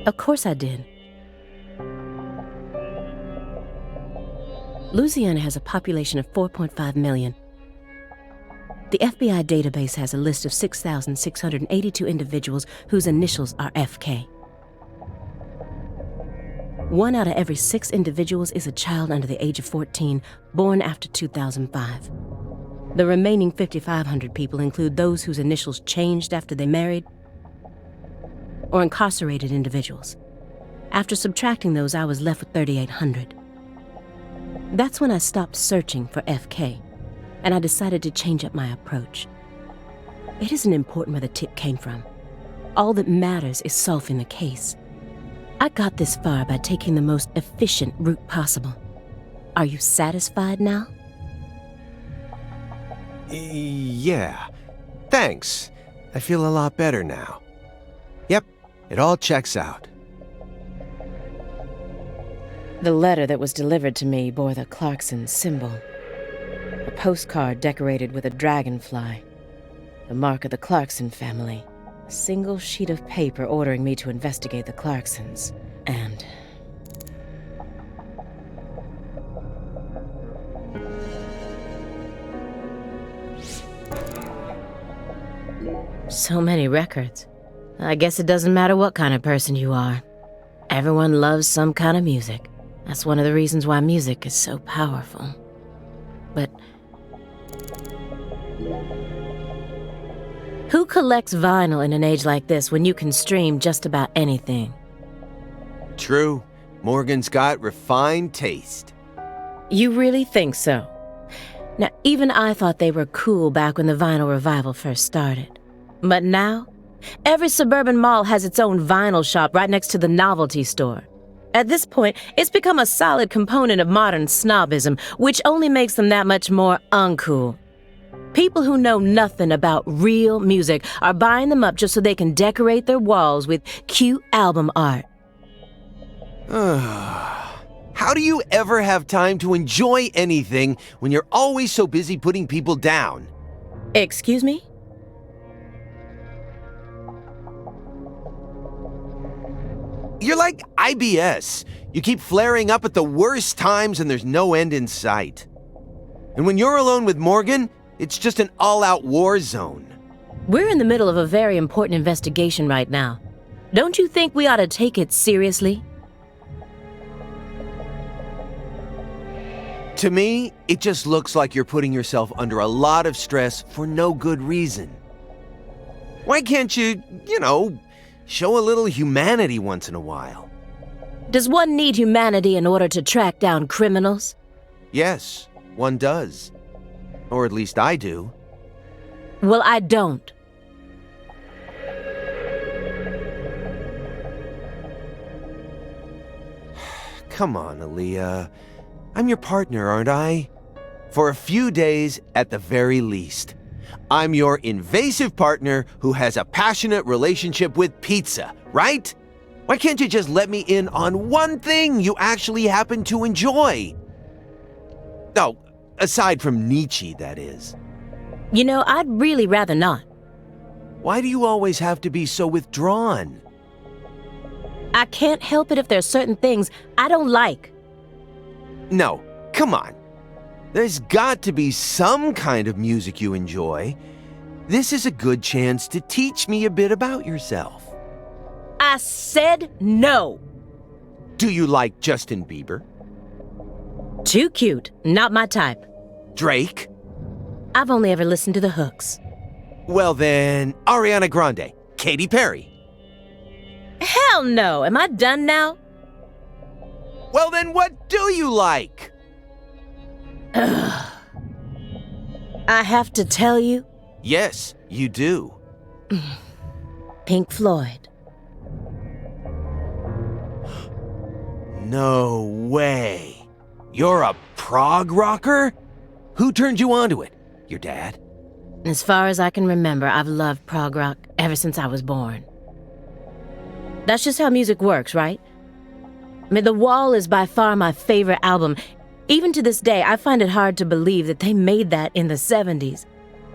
Of course I did. Louisiana has a population of 4.5 million. The FBI database has a list of 6,682 individuals whose initials are FK. 1 out of every 6 individuals is a child under the age of 14, born after 2005. The remaining 5,500 people include those whose initials changed after they married or incarcerated individuals. After subtracting those, I was left with 3,800. That's when I stopped searching for FK, and I decided to change up my approach. It isn't important where the tip came from. All that matters is solving the case. I got this far by taking the most efficient route possible. Are you satisfied now? Yeah. Thanks. I feel a lot better now. Yep, it all checks out. The letter that was delivered to me bore the Clarkson symbol. A postcard decorated with a dragonfly. The mark of the Clarkson family. A single sheet of paper ordering me to investigate the Clarksons. And... so many records. I guess it doesn't matter what kind of person you are. Everyone loves some kind of music. That's one of the reasons why music is so powerful. But... who collects vinyl in an age like this when you can stream just about anything? True. Morgan's got refined taste. You really think so? Now, even I thought they were cool back when the vinyl revival first started. But now, every suburban mall has its own vinyl shop right next to the novelty store. At this point, it's become a solid component of modern snobism, which only makes them that much more uncool. People who know nothing about real music are buying them up just so they can decorate their walls with cute album art. How do you ever have time to enjoy anything when you're always so busy putting people down? Excuse me? You're like IBS. You keep flaring up at the worst times and there's no end in sight. And when you're alone with Morgan, it's just an all-out war zone. We're in the middle of a very important investigation right now. Don't you think we ought to take it seriously? To me, it just looks like you're putting yourself under a lot of stress for no good reason. Why can't you, show a little humanity once in a while? Does one need humanity in order to track down criminals? Yes, one does. Or at least I do. Well, I don't. Come on, Aaliyah. I'm your partner, aren't I? For a few days at the very least. I'm your invasive partner who has a passionate relationship with pizza, right? Why can't you just let me in on one thing you actually happen to enjoy? Oh, aside from Nietzsche, that is. You know, I'd really rather not. Why do you always have to be so withdrawn? I can't help it if there's certain things I don't like. No, come on. There's got to be some kind of music you enjoy. This is a good chance to teach me a bit about yourself. I said no. Do you like Justin Bieber? Too cute, not my type. Drake? I've only ever listened to the hooks. Well then, Ariana Grande, Katy Perry. Hell no, am I done now? Well then, what do you like? Ugh. I have to tell you? Yes, you do. Pink Floyd. No way. You're a prog rocker? Who turned you onto it? Your dad? As far as I can remember, I've loved prog rock ever since I was born. That's just how music works, right? I mean, The Wall is by far my favorite album. Even to this day, I find it hard to believe that they made that in the 70s.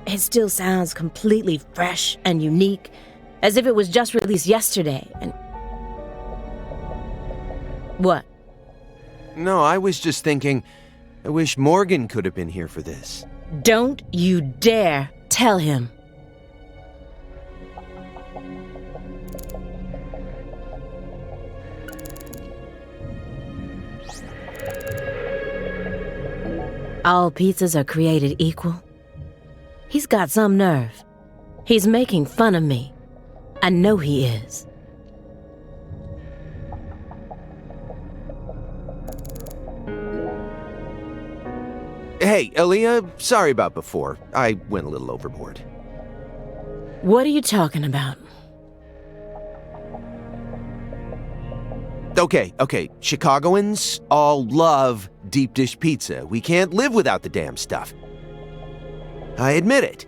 It still sounds completely fresh and unique, as if it was just released yesterday, and... What? No, I was just thinking, I wish Morgan could have been here for this. Don't you dare tell him. All pizzas are created equal. He's got some nerve. He's making fun of me. I know he is. Hey, Aaliyah, sorry about before. I went a little overboard. What are you talking about? Okay. Chicagoans all love deep dish pizza. We can't live without the damn stuff. I admit it.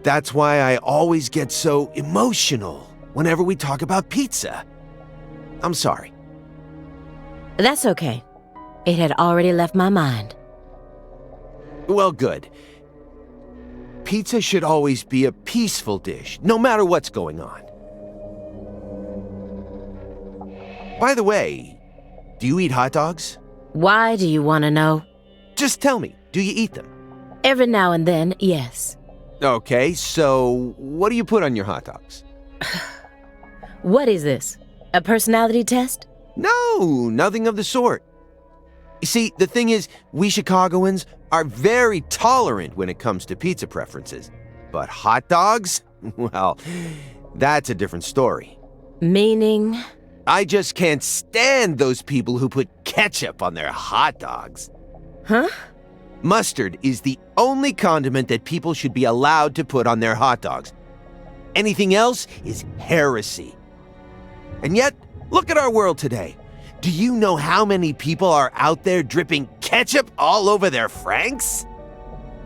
That's why I always get so emotional whenever we talk about pizza. I'm sorry. That's okay. It had already left my mind. Well, good. Pizza should always be a peaceful dish, no matter what's going on. By the way, do you eat hot dogs? Why do you want to know? Just tell me, do you eat them? Every now and then, yes. Okay, so what do you put on your hot dogs? What is this? A personality test? No, nothing of the sort. You see, the thing is, we Chicagoans are very tolerant when it comes to pizza preferences. But hot dogs? Well, that's a different story. Meaning? I just can't stand those people who put ketchup on their hot dogs. Huh? Mustard is the only condiment that people should be allowed to put on their hot dogs. Anything else is heresy. And yet, look at our world today. Do you know how many people are out there dripping ketchup all over their Franks?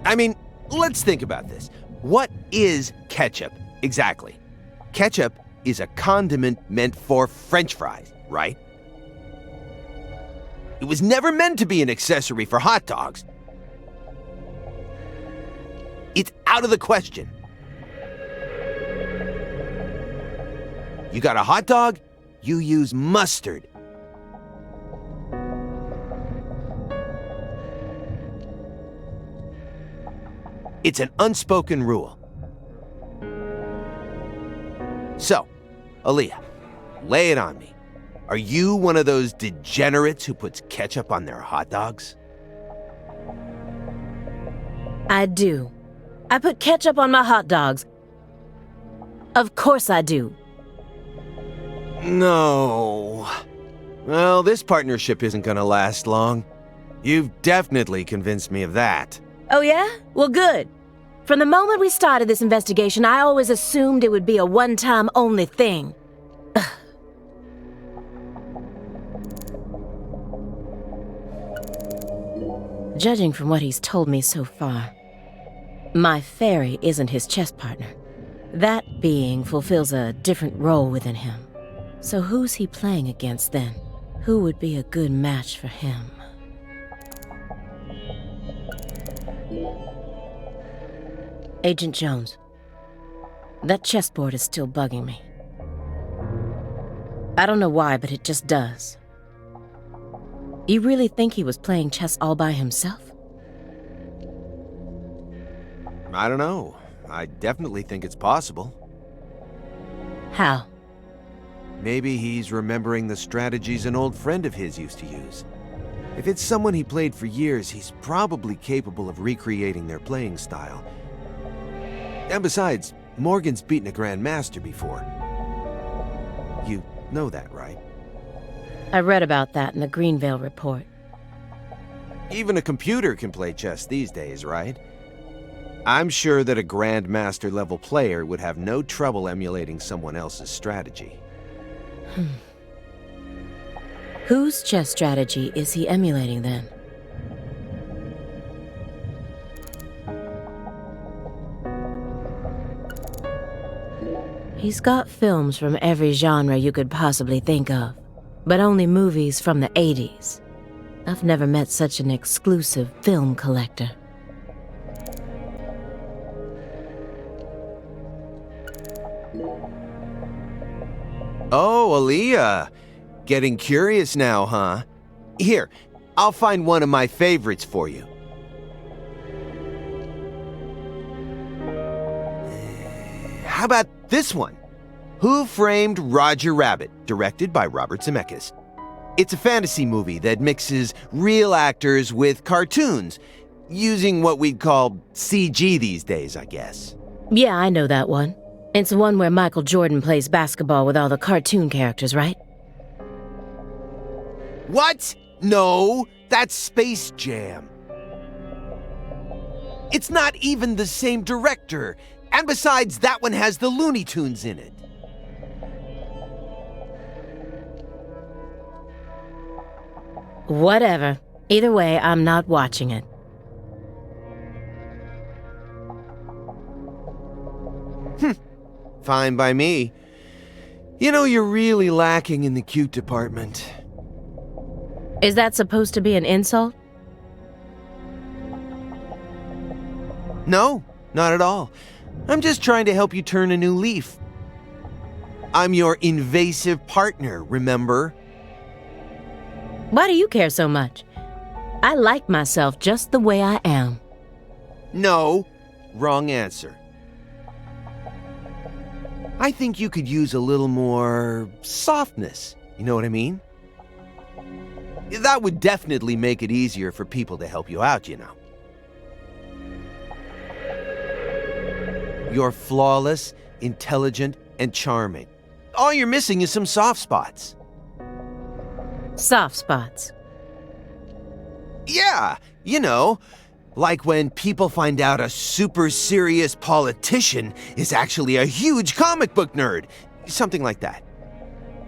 I mean, let's think about this. What is ketchup exactly? Ketchup is a condiment meant for French fries, right? It was never meant to be an accessory for hot dogs. It's out of the question. You got a hot dog, you use mustard. It's an unspoken rule. So, Aaliyah, lay it on me. Are you one of those degenerates who puts ketchup on their hot dogs? I do. I put ketchup on my hot dogs. Of course I do. No. Well, this partnership isn't gonna last long. You've definitely convinced me of that. Oh yeah? Well, good. From the moment we started this investigation, I always assumed it would be a one-time only thing. Judging from what he's told me so far, My fairy isn't his chess partner. That being fulfills a different role within him. So who's he playing against then? Who would be a good match for him? Agent Jones, that chessboard is still bugging me. I don't know why, but it just does. You really think he was playing chess all by himself? I don't know. I definitely think it's possible. How? Maybe he's remembering the strategies an old friend of his used to use. If it's someone he played for years, he's probably capable of recreating their playing style. And besides, Morgan's beaten a Grandmaster before. You know that, right? I read about that in the Greenvale report. Even a computer can play chess these days, right? I'm sure that a Grandmaster level player would have no trouble emulating someone else's strategy. Whose chess strategy is he emulating then? He's got films from every genre you could possibly think of, but only movies from the 80s. I've never met such an exclusive film collector. Oh, Aaliyah. Getting curious now, huh? Here, I'll find one of my favorites for you. How about this one? Who Framed Roger Rabbit, directed by Robert Zemeckis. It's a fantasy movie that mixes real actors with cartoons, using what we'd call CG these days, I guess. Yeah, I know that one. It's the one where Michael Jordan plays basketball with all the cartoon characters, right? What? No, that's Space Jam. It's not even the same director. And besides, that one has the Looney Tunes in it. Whatever. Either way, I'm not watching it. Fine by me. You know, you're really lacking in the cute department. Is that supposed to be an insult? No, not at all. I'm just trying to help you turn a new leaf. I'm your invasive partner, remember? Why do you care so much? I like myself just the way I am. No, wrong answer. I think you could use a little more softness, you know what I mean? That would definitely make it easier for people to help you out, you know. You're flawless, intelligent, and charming. All you're missing is some soft spots. Soft spots. Yeah, you know, like when people find out a super serious politician is actually a huge comic book nerd. Something like that.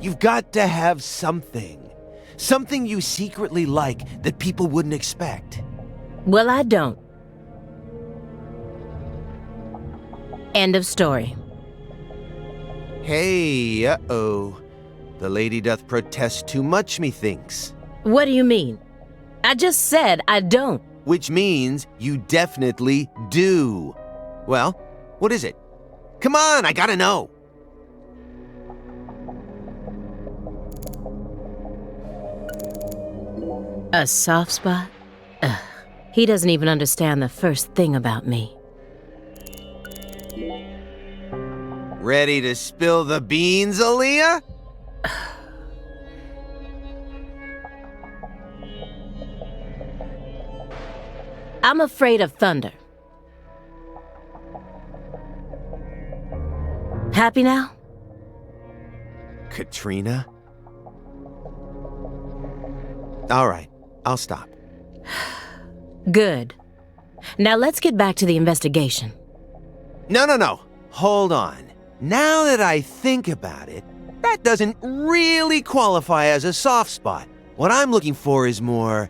You've got to have something. Something you secretly like that people wouldn't expect. Well, I don't. End of story. Hey, uh-oh. The lady doth protest too much, methinks. What do you mean? I just said I don't. Which means you definitely do. Well, what is it? Come on, I gotta know. A soft spot? Ugh. He doesn't even understand the first thing about me. Ready to spill the beans, Aaliyah? I'm afraid of thunder. Happy now? Katrina? All right, I'll stop. Good. Now let's get back to the investigation. No. Hold on. Now that I think about it, that doesn't really qualify as a soft spot. What I'm looking for is more,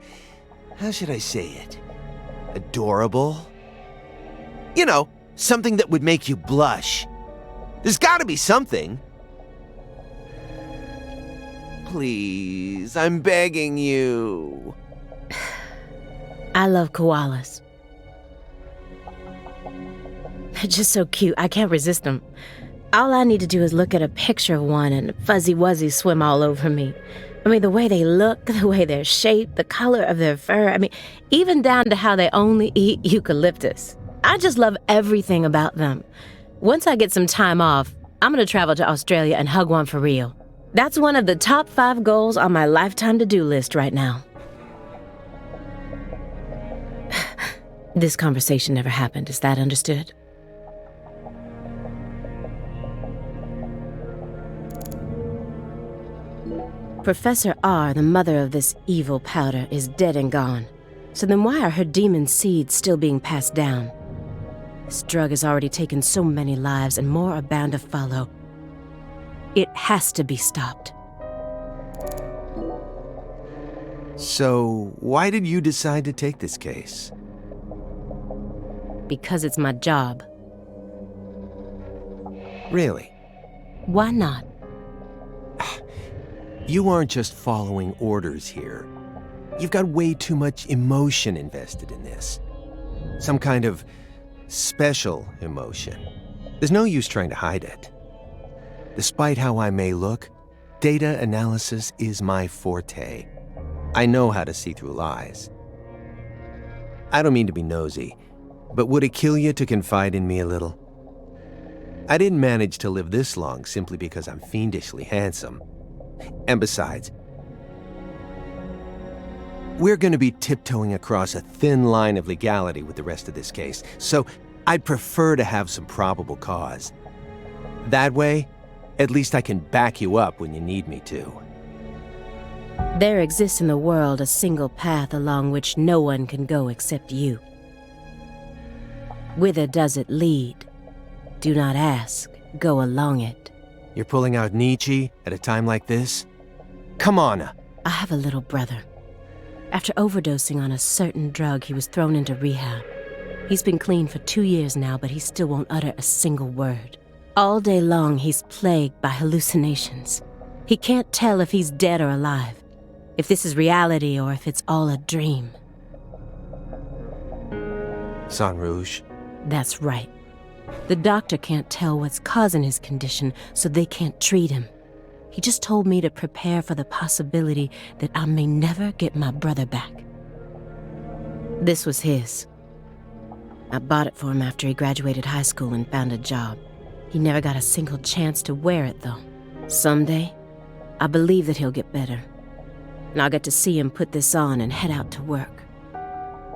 how should I say it? Adorable? You know, something that would make you blush. There's gotta be something. Please, I'm begging you. I love koalas. They're just so cute, I can't resist them. All I need to do is look at a picture of one and fuzzy wuzzies swim all over me. I mean, the way they look, the way they're shaped, the color of their fur, I mean, even down to how they only eat eucalyptus. I just love everything about them. Once I get some time off, I'm gonna travel to Australia and hug one for real. That's one of the top 5 goals on my lifetime to-do list right now. This conversation never happened, is that understood? Professor R, the mother of this evil powder, is dead and gone. So then why are her demon seeds still being passed down? This drug has already taken so many lives and more are bound to follow. It has to be stopped. So, why did you decide to take this case? Because it's my job. Really? Why not? You aren't just following orders here. You've got way too much emotion invested in this. Some kind of special emotion. There's no use trying to hide it. Despite how I may look, data analysis is my forte. I know how to see through lies. I don't mean to be nosy, but would it kill you to confide in me a little? I didn't manage to live this long simply because I'm fiendishly handsome. And besides, we're going to be tiptoeing across a thin line of legality with the rest of this case, so I'd prefer to have some probable cause. That way, at least I can back you up when you need me to. There exists in the world a single path along which no one can go except you. Whither does it lead? Do not ask, go along it. You're pulling out Nietzsche at a time like this? Come on. I have a little brother. After overdosing on a certain drug, he was thrown into rehab. He's been clean for 2 years now, but he still won't utter a single word. All day long, he's plagued by hallucinations. He can't tell if he's dead or alive, if this is reality or if it's all a dream. Sang Rouge? That's right. The doctor can't tell what's causing his condition, so they can't treat him. He just told me to prepare for the possibility that I may never get my brother back. This was his. I bought it for him after he graduated high school and found a job. He never got a single chance to wear it, though. Someday, I believe that he'll get better. And I'll get to see him put this on and head out to work.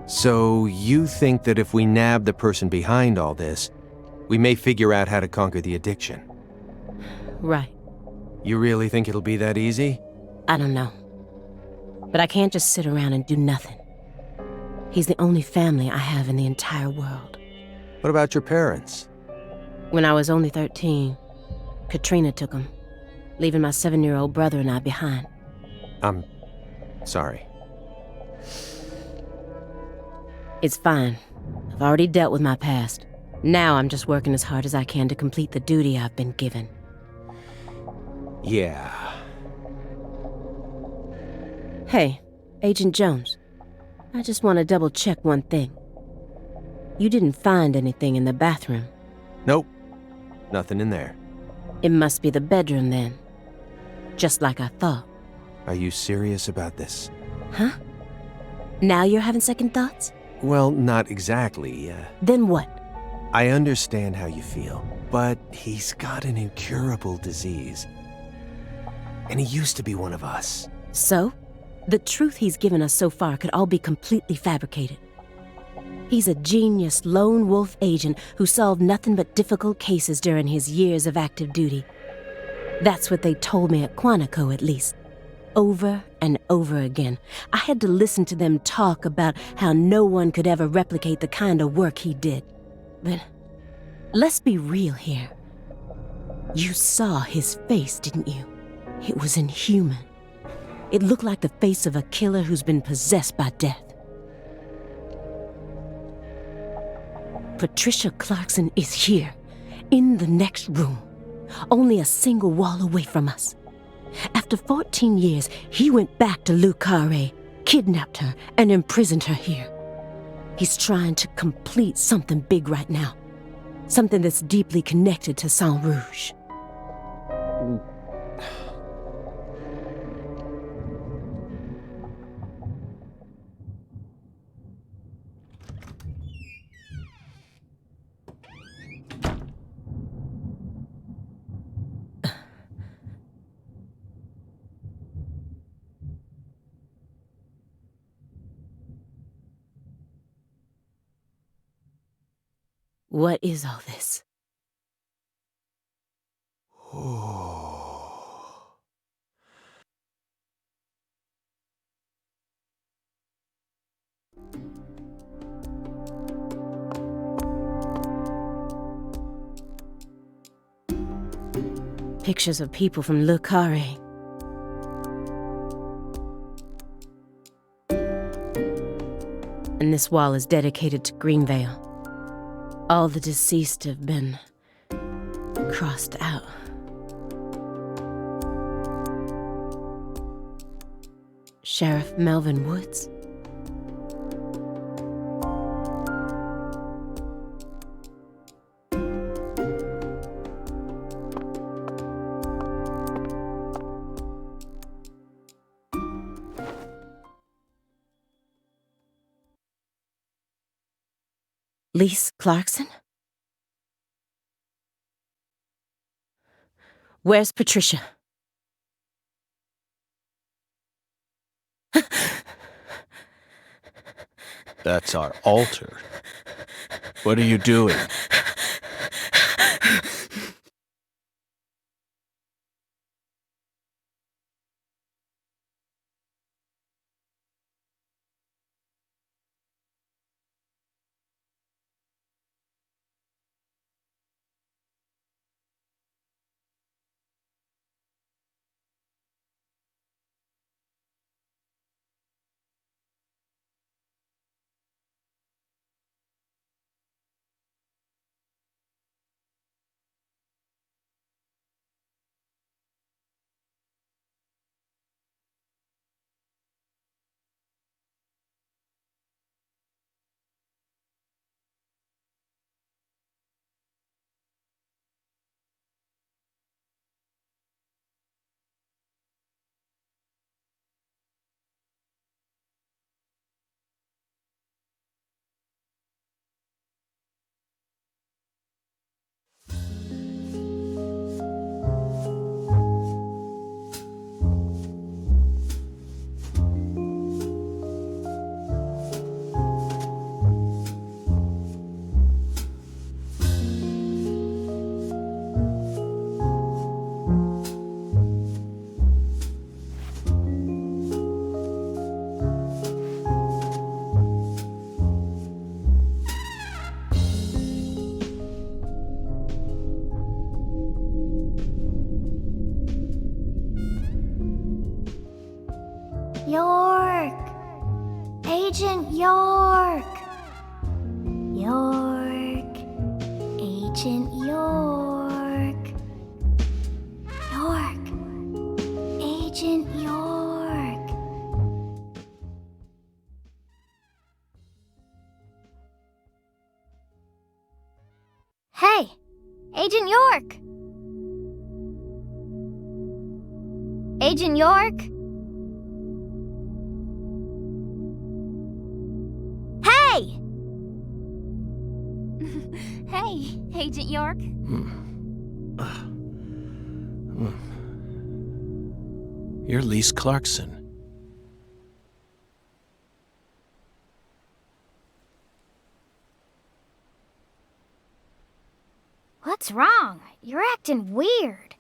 So you think that if we nab the person behind all this, we may figure out how to conquer the addiction? Right. You really think it'll be that easy? I don't know. But I can't just sit around and do nothing. He's the only family I have in the entire world. What about your parents? When I was only 13, Katrina took him, leaving my 7-year-old brother and I behind. I'm sorry. It's fine. I've already dealt with my past. Now I'm just working as hard as I can to complete the duty I've been given. Yeah. Hey, Agent Jones. I just want to double-check one thing. You didn't find anything in the bathroom. Nope. Nothing in there. It must be the bedroom then. Just like I thought. Are you serious about this? Huh? Now you're having second thoughts? Well, not exactly. Then what? I understand how you feel, but he's got an incurable disease. And he used to be one of us. So? The truth he's given us so far could all be completely fabricated. He's a genius lone wolf agent who solved nothing but difficult cases during his years of active duty. That's what they told me at Quantico, at least. Over and over again. I had to listen to them talk about how no one could ever replicate the kind of work he did. But let's be real here. You saw his face, didn't you? It was inhuman. It looked like the face of a killer who's been possessed by death. Patricia Clarkson is here, in the next room, only a single wall away from us. After 14 years, he went back to Le Carré, kidnapped her, and imprisoned her here. He's trying to complete something big right now. Something that's deeply connected to Saint Rouge. What is all this? Pictures of people from Le Carré. And this wall is dedicated to Greenvale. All the deceased have been crossed out. Sheriff Melvin Woods? Lise Clarkson? Where's Patricia? That's our altar. What are you doing? York! Agent York! York! Agent York! York! Agent York! Hey! Agent York! Agent York? Hey! Hey, Agent York. You're Lise Clarkson. What's wrong? You're acting weird.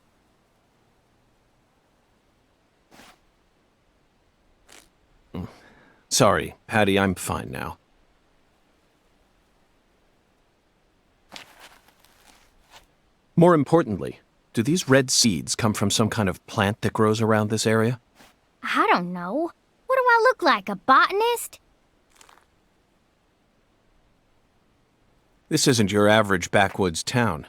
Sorry, Patty, I'm fine now. More importantly, do these red seeds come from some kind of plant that grows around this area? I don't know. What do I look like, a botanist? This isn't your average backwoods town.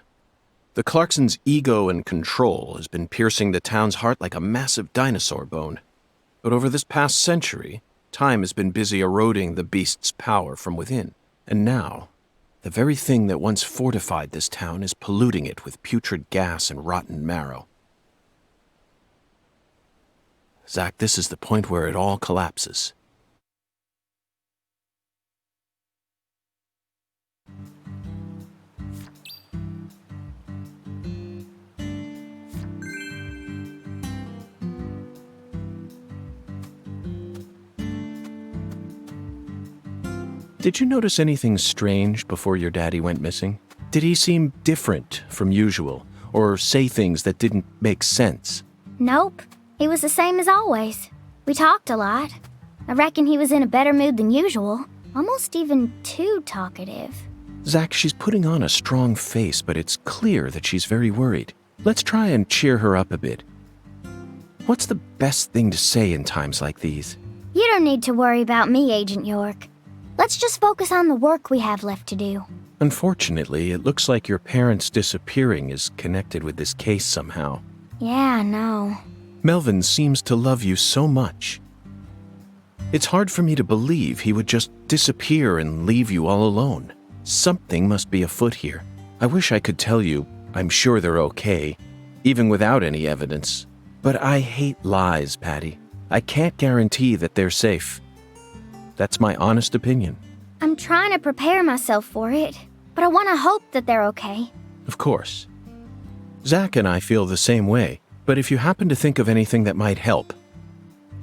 The Clarksons' ego and control has been piercing the town's heart like a massive dinosaur bone. But over this past century, time has been busy eroding the beast's power from within. And now, the very thing that once fortified this town is polluting it with putrid gas and rotten marrow. Zach, this is the point where it all collapses. Did you notice anything strange before your daddy went missing? Did he seem different from usual, or say things that didn't make sense? Nope. He was the same as always. We talked a lot. I reckon he was in a better mood than usual. Almost even too talkative. Zach, she's putting on a strong face, but it's clear that she's very worried. Let's try and cheer her up a bit. What's the best thing to say in times like these? You don't need to worry about me, Agent York. Let's just focus on the work we have left to do. Unfortunately, it looks like your parents' disappearing is connected with this case somehow. Yeah, I know. Melvin seems to love you so much. It's hard for me to believe he would just disappear and leave you all alone. Something must be afoot here. I wish I could tell you I'm sure they're okay, even without any evidence. But I hate lies, Patty. I can't guarantee that they're safe. That's my honest opinion. I'm trying to prepare myself for it, but I want to hope that they're okay. Of course. Zach and I feel the same way, but if you happen to think of anything that might help,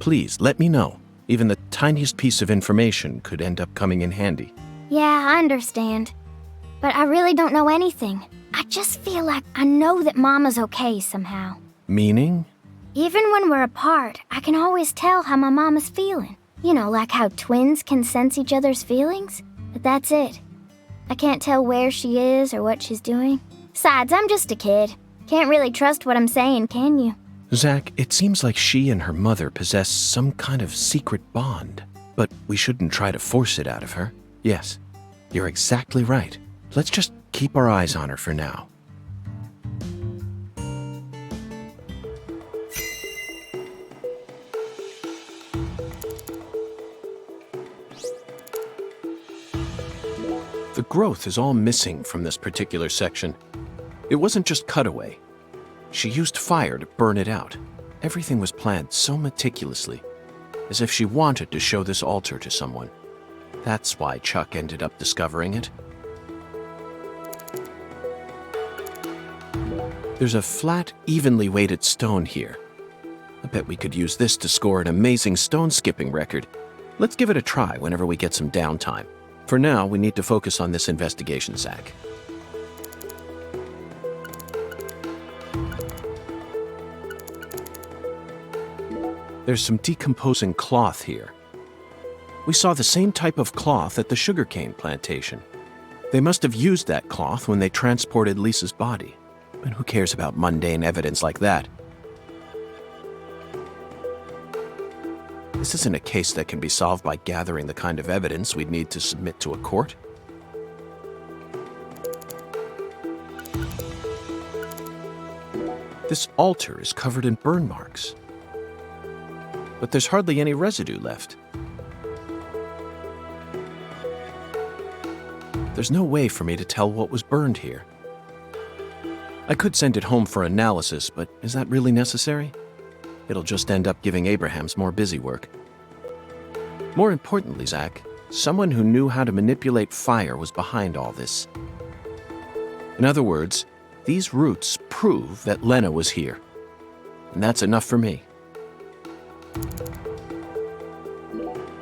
please let me know. Even the tiniest piece of information could end up coming in handy. Yeah, I understand. But I really don't know anything. I just feel like I know that Mama's okay somehow. Meaning? Even when we're apart, I can always tell how my mom is feeling. You know, like how twins can sense each other's feelings? But that's it. I can't tell where she is or what she's doing. Besides, I'm just a kid. Can't really trust what I'm saying, can you? Zach, it seems like she and her mother possess some kind of secret bond. But we shouldn't try to force it out of her. Yes, you're exactly right. Let's just keep our eyes on her for now. The growth is all missing from this particular section. It wasn't just cutaway. She used fire to burn it out. Everything was planned so meticulously, as if she wanted to show this altar to someone. That's why Chuck ended up discovering it. There's a flat, evenly weighted stone here. I bet we could use this to score an amazing stone skipping record. Let's give it a try whenever we get some downtime. For now, we need to focus on this investigation, Zach. There's some decomposing cloth here. We saw the same type of cloth at the sugarcane plantation. They must have used that cloth when they transported Lisa's body. But who cares about mundane evidence like that? This isn't a case that can be solved by gathering the kind of evidence we'd need to submit to a court. This altar is covered in burn marks. But there's hardly any residue left. There's no way for me to tell what was burned here. I could send it home for analysis, but is that really necessary? It'll just end up giving Abrahams more busy work. More importantly, Zach, someone who knew how to manipulate fire was behind all this. In other words, these roots prove that Lena was here. And that's enough for me.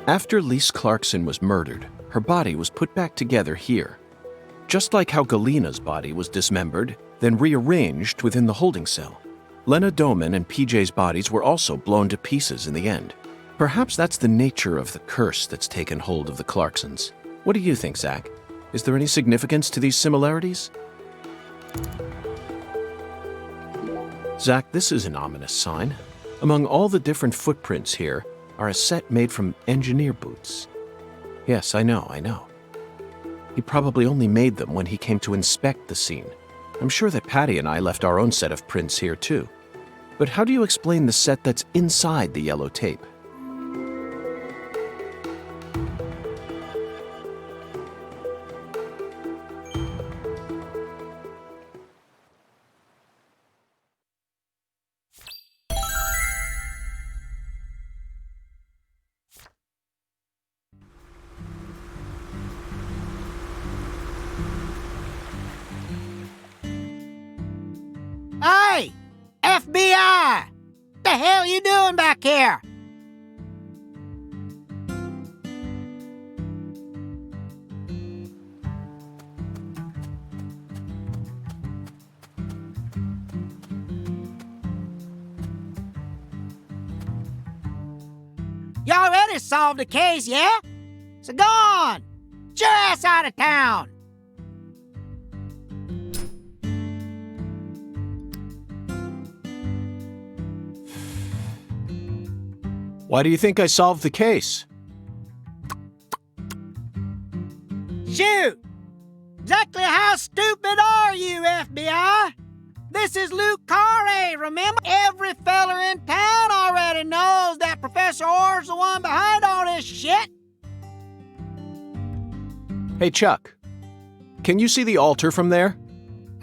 After Lise Clarkson was murdered, her body was put back together here. Just like how Galena's body was dismembered, then rearranged within the holding cell. Lena Doman and PJ's bodies were also blown to pieces in the end. Perhaps that's the nature of the curse that's taken hold of the Clarksons. What do you think, Zach? Is there any significance to these similarities? Zach, this is an ominous sign. Among all the different footprints here are a set made from engineer boots. Yes, I know. He probably only made them when he came to inspect the scene. I'm sure that Patty and I left our own set of prints here too. But how do you explain the set that's inside the yellow tape? Hey! FBI! The hell you doing back here? You already solved the case, yeah? So go on! Get your ass out of town! Why do you think I solved the case? Shoot! Exactly how stupid are you, FBI? This is Luke Carre, remember? Every feller in town already knows that Professor Orr's the one behind all this shit. Hey, Chuck. Can you see the altar from there?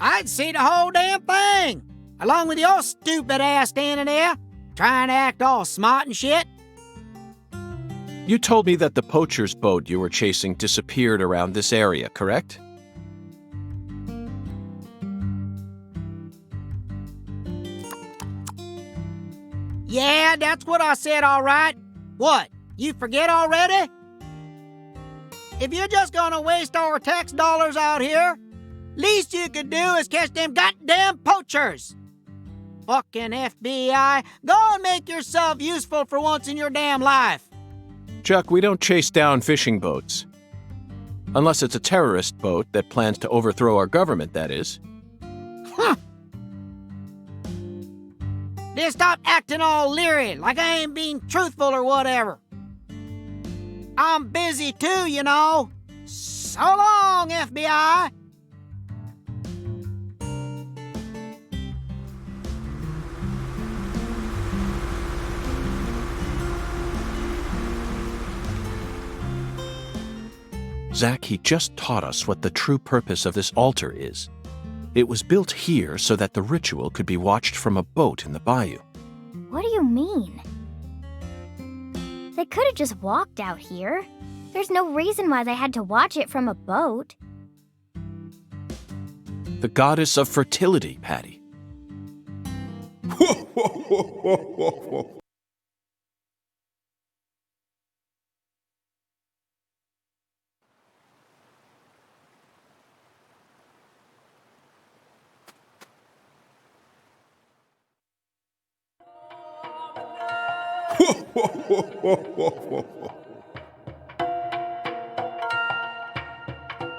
I'd see the whole damn thing, along with your stupid ass standing there, trying to act all smart and shit. You told me that the poacher's boat you were chasing disappeared around this area, correct? Yeah, that's what I said, all right. What, you forget already? If you're just gonna waste our tax dollars out here, least you could do is catch them goddamn poachers. Fucking FBI, go and make yourself useful for once in your damn life. Chuck, we don't chase down fishing boats. Unless it's a terrorist boat that plans to overthrow our government, that is. Huh. Then stop acting all leery, like I ain't being truthful or whatever. I'm busy too, you know. So long, FBI. Zach, he just taught us what the true purpose of this altar is. It was built here so that the ritual could be watched from a boat in the bayou. What do you mean? They could have just walked out here. There's no reason why they had to watch it from a boat. The goddess of fertility, Patty.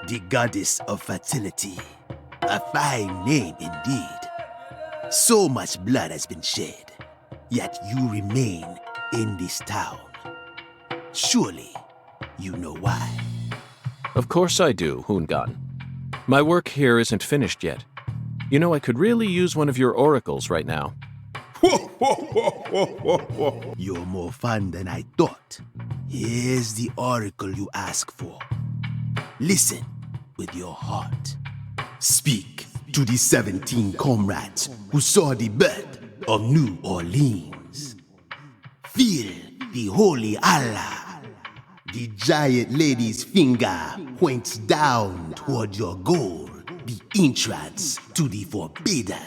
The goddess of fertility. A fine name indeed. So much blood has been shed, yet you remain in this town. Surely, you know why. Of course I do, Hoongan. My work here isn't finished yet. You know, I could really use one of your oracles right now. You're more fun than I thought. Here's the oracle you ask for. Listen with your heart. Speak to the 17 comrades who saw the birth of New Orleans. Feel the holy Allah. The giant lady's finger points down toward your goal, the entrance to the forbidden.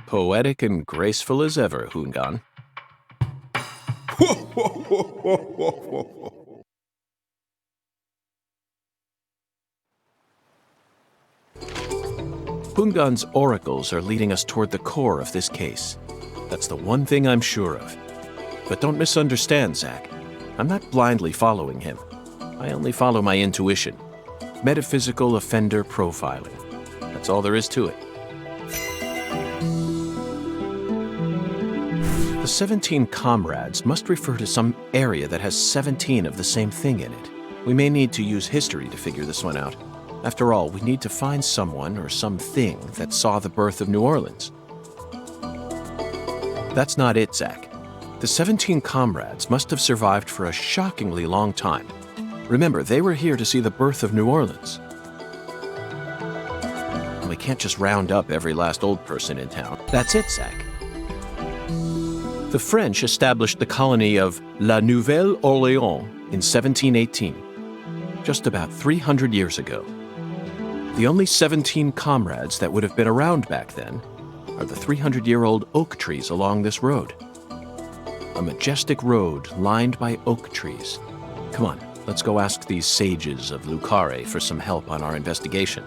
Poetic and graceful as ever, Hoongan. Hoongan's oracles are leading us toward the core of this case. That's the one thing I'm sure of. But don't misunderstand, Zach. I'm not blindly following him. I only follow my intuition. Metaphysical offender profiling. That's all there is to it. The 17 comrades must refer to some area that has 17 of the same thing in it. We may need to use history to figure this one out. After all, we need to find someone or something that saw the birth of New Orleans. That's not it, Zach. The 17 comrades must have survived for a shockingly long time. Remember, they were here to see the birth of New Orleans. And we can't just round up every last old person in town. That's it, Zach. The French established the colony of La Nouvelle-Orléans in 1718, just about 300 years ago. The only 17 comrades that would have been around back then are the 300-year-old oak trees along this road. A majestic road lined by oak trees. Come on, let's go ask these sages of Lucare for some help on our investigation.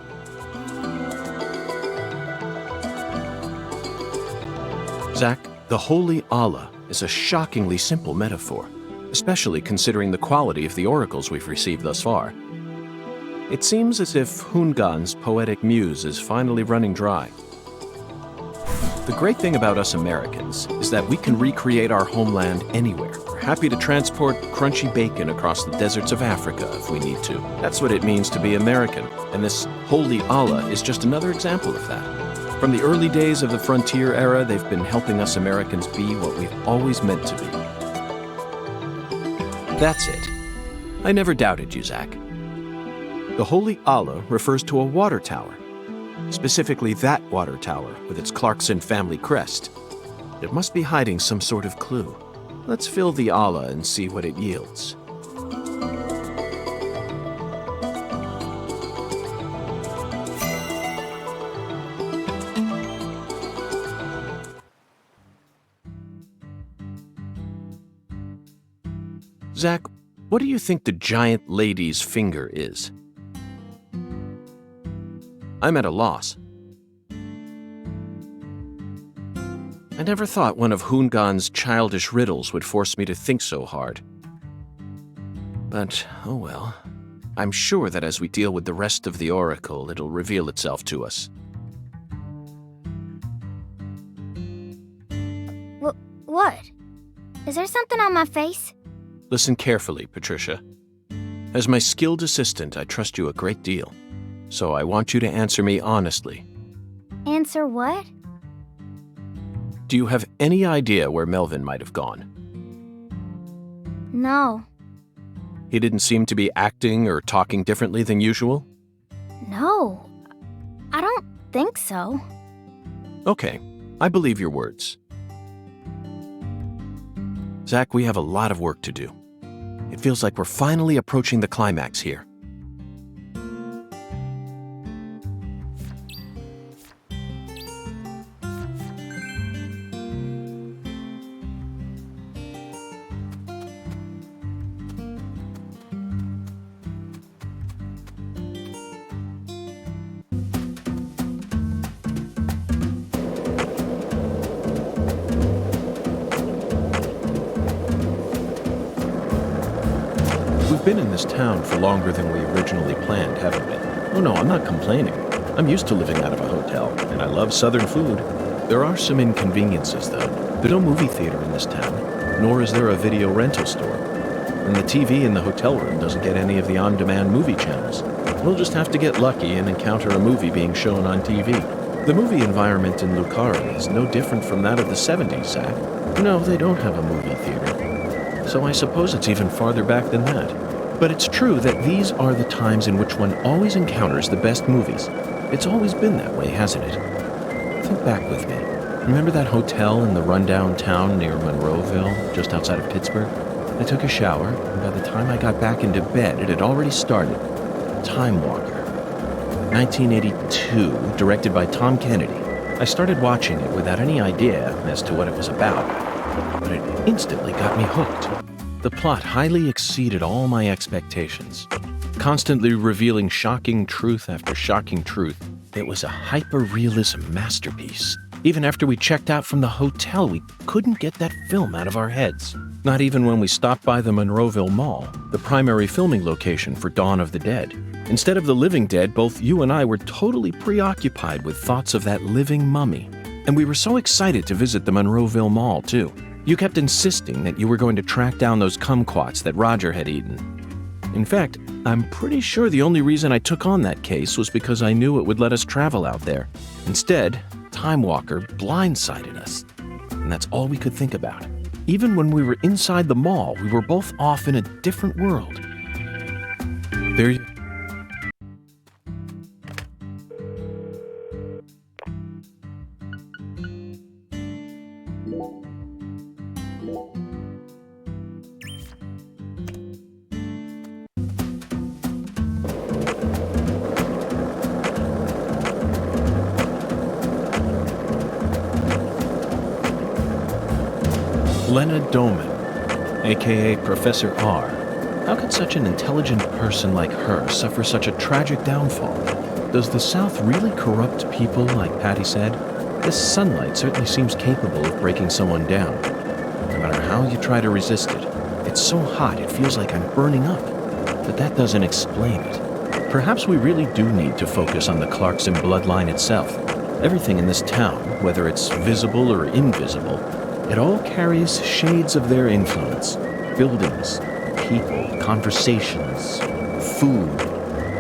Zach, the Holy Allah is a shockingly simple metaphor, especially considering the quality of the oracles we've received thus far. It seems as if Hungan's poetic muse is finally running dry. The great thing about us Americans is that we can recreate our homeland anywhere. We're happy to transport crunchy bacon across the deserts of Africa if we need to. That's what it means to be American, and this Holy Allah is just another example of that. From the early days of the frontier era, they've been helping us Americans be what we've always meant to be. That's it. I never doubted you, Zach. The Holy Allah refers to a water tower, specifically that water tower with its Clarkson family crest. It must be hiding some sort of clue. Let's fill the Allah and see what it yields. Zach, what do you think the giant lady's finger is? I'm at a loss. I never thought one of Hungan's childish riddles would force me to think so hard. But, oh well. I'm sure that as we deal with the rest of the oracle, it'll reveal itself to us. What? Is there something on my face? Listen carefully, Patricia. As my skilled assistant, I trust you a great deal. So I want you to answer me honestly. Answer what? Do you have any idea where Melvin might have gone? No. He didn't seem to be acting or talking differently than usual? No. I don't think so. Okay, I believe your words. Zach, we have a lot of work to do. It feels like we're finally approaching the climax here. We've been in this town for longer than we originally planned, haven't we? Oh no, I'm not complaining. I'm used to living out of a hotel, and I love southern food. There are some inconveniences, though. There's no movie theater in this town, nor is there a video rental store. And the TV in the hotel room doesn't get any of the on-demand movie channels. We'll just have to get lucky and encounter a movie being shown on TV. The movie environment in Lucari is no different from that of the 70s, Zach. No, they don't have a movie theater. So I suppose it's even farther back than that. But it's true that these are the times in which one always encounters the best movies. It's always been that way, hasn't it? Think back with me. Remember that hotel in the rundown town near Monroeville, just outside of Pittsburgh? I took a shower, and by the time I got back into bed, it had already started. Time Walker. 1982, directed by Tom Kennedy. I started watching it without any idea as to what it was about, but it instantly got me hooked. The plot highly exceeded all my expectations, constantly revealing shocking truth after shocking truth. It was a hyper-realism masterpiece. Even after we checked out from the hotel, we couldn't get that film out of our heads. Not even when we stopped by the Monroeville Mall, the primary filming location for Dawn of the Dead. Instead of the living dead, both you and I were totally preoccupied with thoughts of that living mummy. And we were so excited to visit the Monroeville Mall, too. You kept insisting that you were going to track down those kumquats that Roger had eaten. In fact, I'm pretty sure the only reason I took on that case was because I knew it would let us travel out there. Instead, Time Walker blindsided us. And that's all we could think about. Even when we were inside the mall, we were both off in a different world. There you... Lena Doman, aka Professor R. How could such an intelligent person like her suffer such a tragic downfall? Does the South really corrupt people like Patty said? This sunlight certainly seems capable of breaking someone down. No matter how you try to resist it, it's so hot it feels like I'm burning up. But that doesn't explain it. Perhaps we really do need to focus on the Clarkson bloodline itself. Everything in this town, whether it's visible or invisible, it all carries shades of their influence. Buildings, people, conversations, food,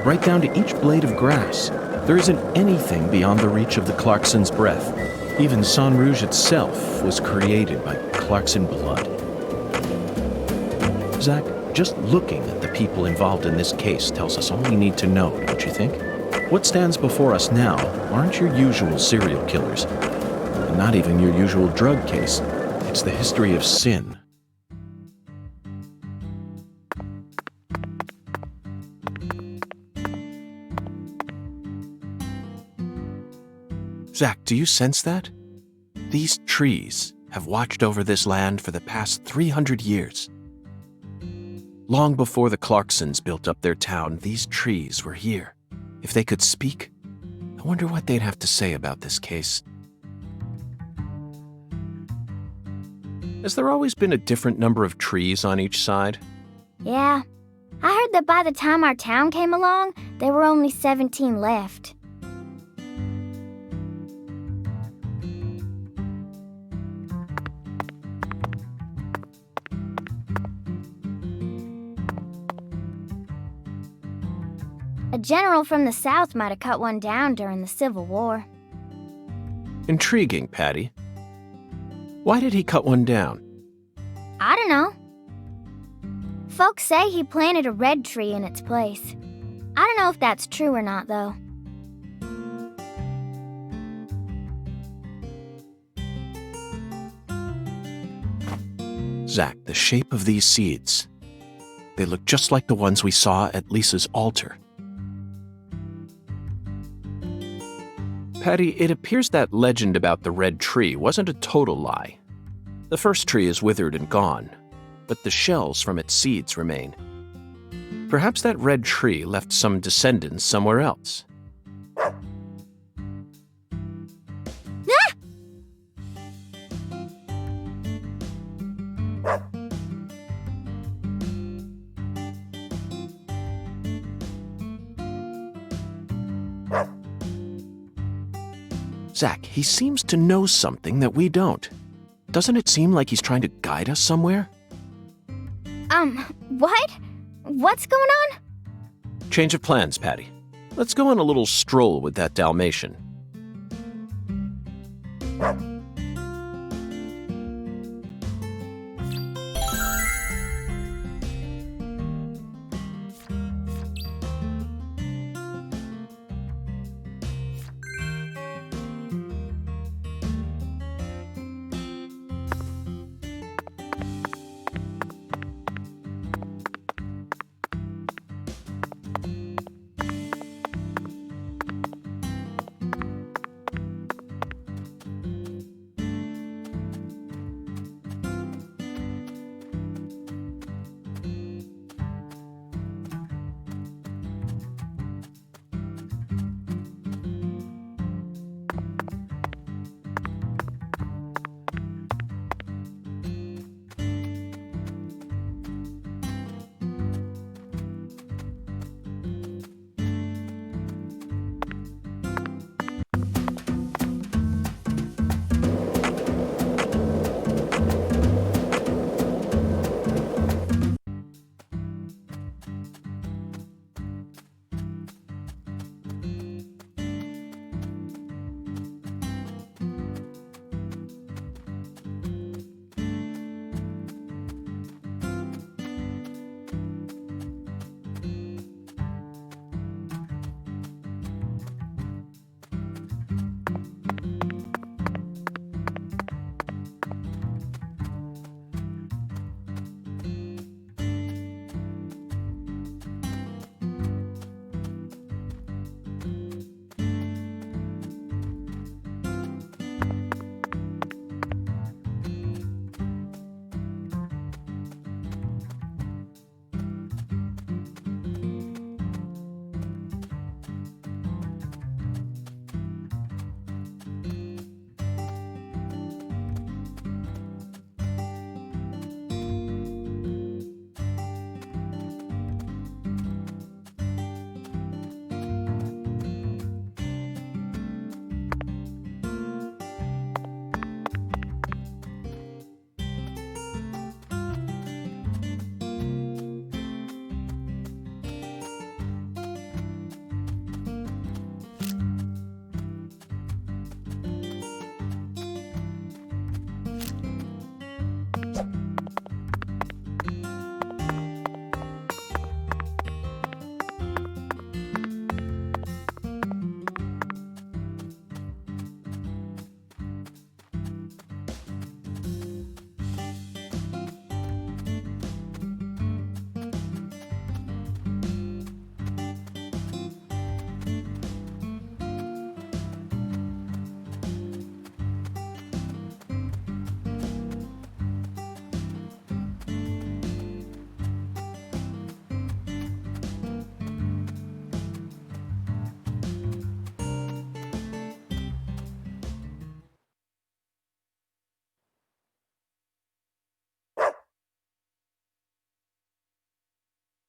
right down to each blade of grass. There isn't anything beyond the reach of the Clarksons' breath. Even San Rouge itself was created by Clarkson blood. Zach, just looking at the people involved in this case tells us all we need to know, don't you think? What stands before us now aren't your usual serial killers, and not even your usual drug case. It's the history of sin. Zach, do you sense that? These trees have watched over this land for the past 300 years. Long before the Clarksons built up their town, these trees were here. If they could speak, I wonder what they'd have to say about this case. Has there always been a different number of trees on each side? Yeah. I heard that by the time our town came along, there were only 17 left. A general from the South might have cut one down during the Civil War. Intriguing, Patty. Why did he cut one down? I don't know. Folks say he planted a red tree in its place. I don't know if that's true or not, though. Zach, the shape of these seeds. They look just like the ones we saw at Lisa's altar. Patty, it appears that legend about the red tree wasn't a total lie. The first tree is withered and gone, but the shells from its seeds remain. Perhaps that red tree left some descendants somewhere else. Zach, he seems to know something that we don't. Doesn't it seem like he's trying to guide us somewhere? What? What's going on? Change of plans, Patty. Let's go on a little stroll with that Dalmatian.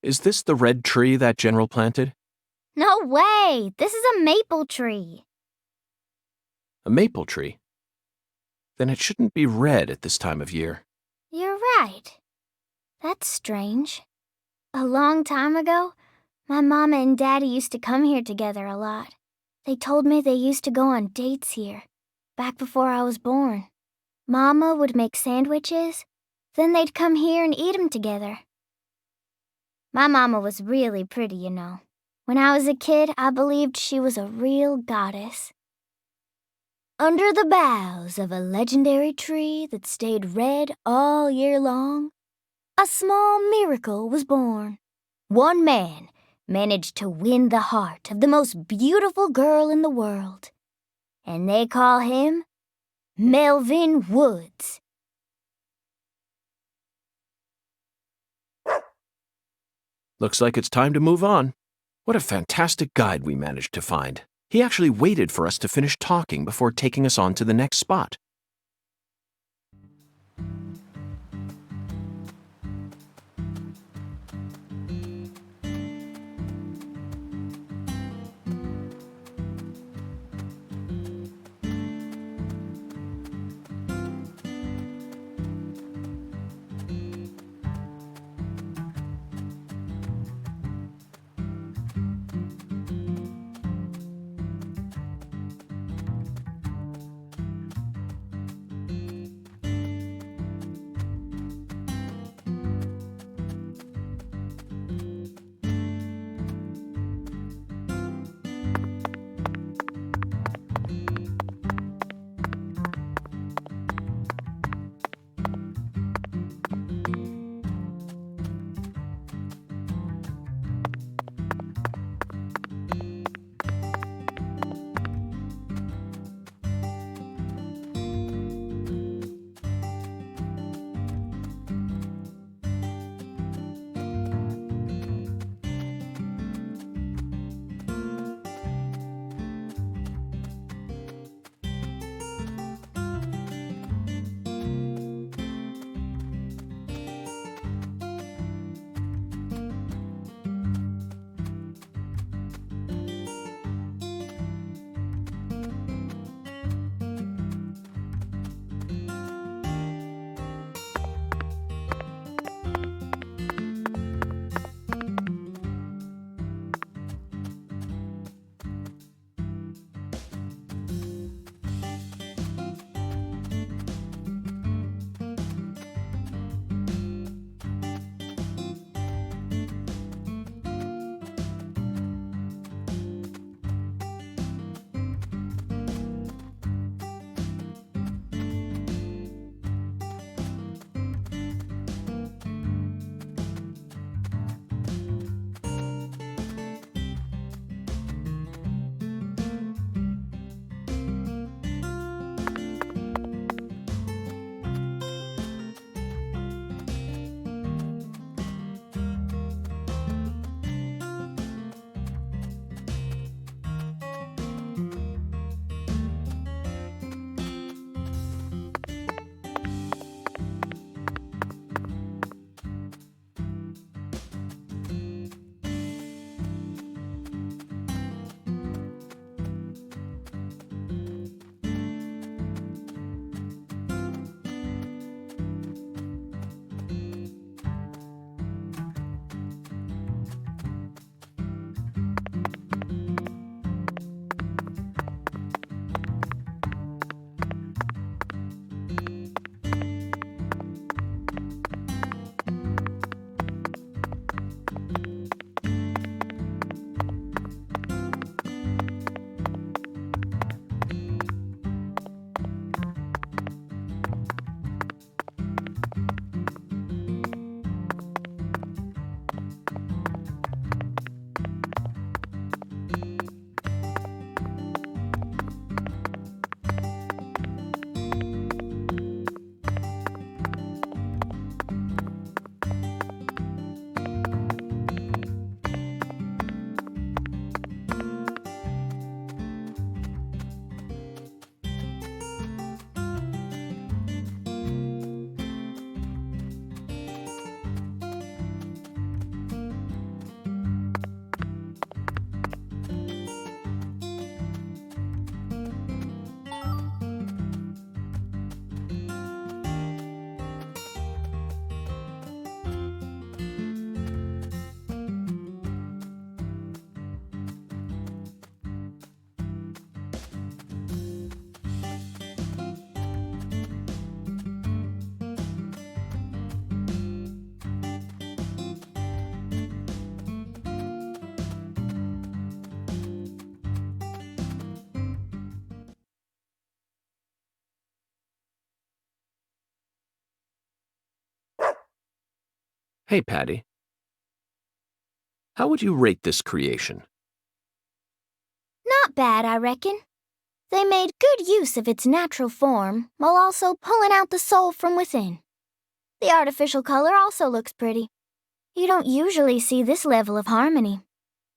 Is this the red tree that General planted? No way! This is a maple tree. A maple tree? Then it shouldn't be red at this time of year. You're right. That's strange. A long time ago, my mama and daddy used to come here together a lot. They told me they used to go on dates here, back before I was born. Mama would make sandwiches, then they'd come here and eat 'em together. My mama was really pretty, you know. When I was a kid, I believed she was a real goddess. Under the boughs of a legendary tree that stayed red all year long, a small miracle was born. One man managed to win the heart of the most beautiful girl in the world, and they call him Melvin Woods. Looks like it's time to move on. What a fantastic guide we managed to find. He actually waited for us to finish talking before taking us on to the next spot. Hey, Patty. How would you rate this creation? Not bad, I reckon. They made good use of its natural form while also pulling out the soul from within. The artificial color also looks pretty. You don't usually see this level of harmony.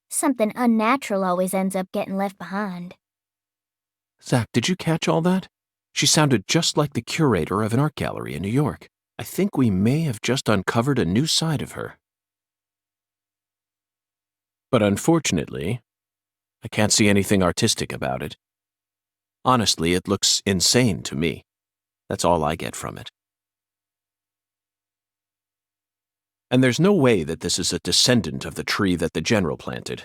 Something unnatural always ends up getting left behind. Zach, did you catch all that? She sounded just like the curator of an art gallery in New York. I think we may have just uncovered a new side of her. But unfortunately, I can't see anything artistic about it. Honestly, it looks insane to me. That's all I get from it. And there's no way that this is a descendant of the tree that the general planted.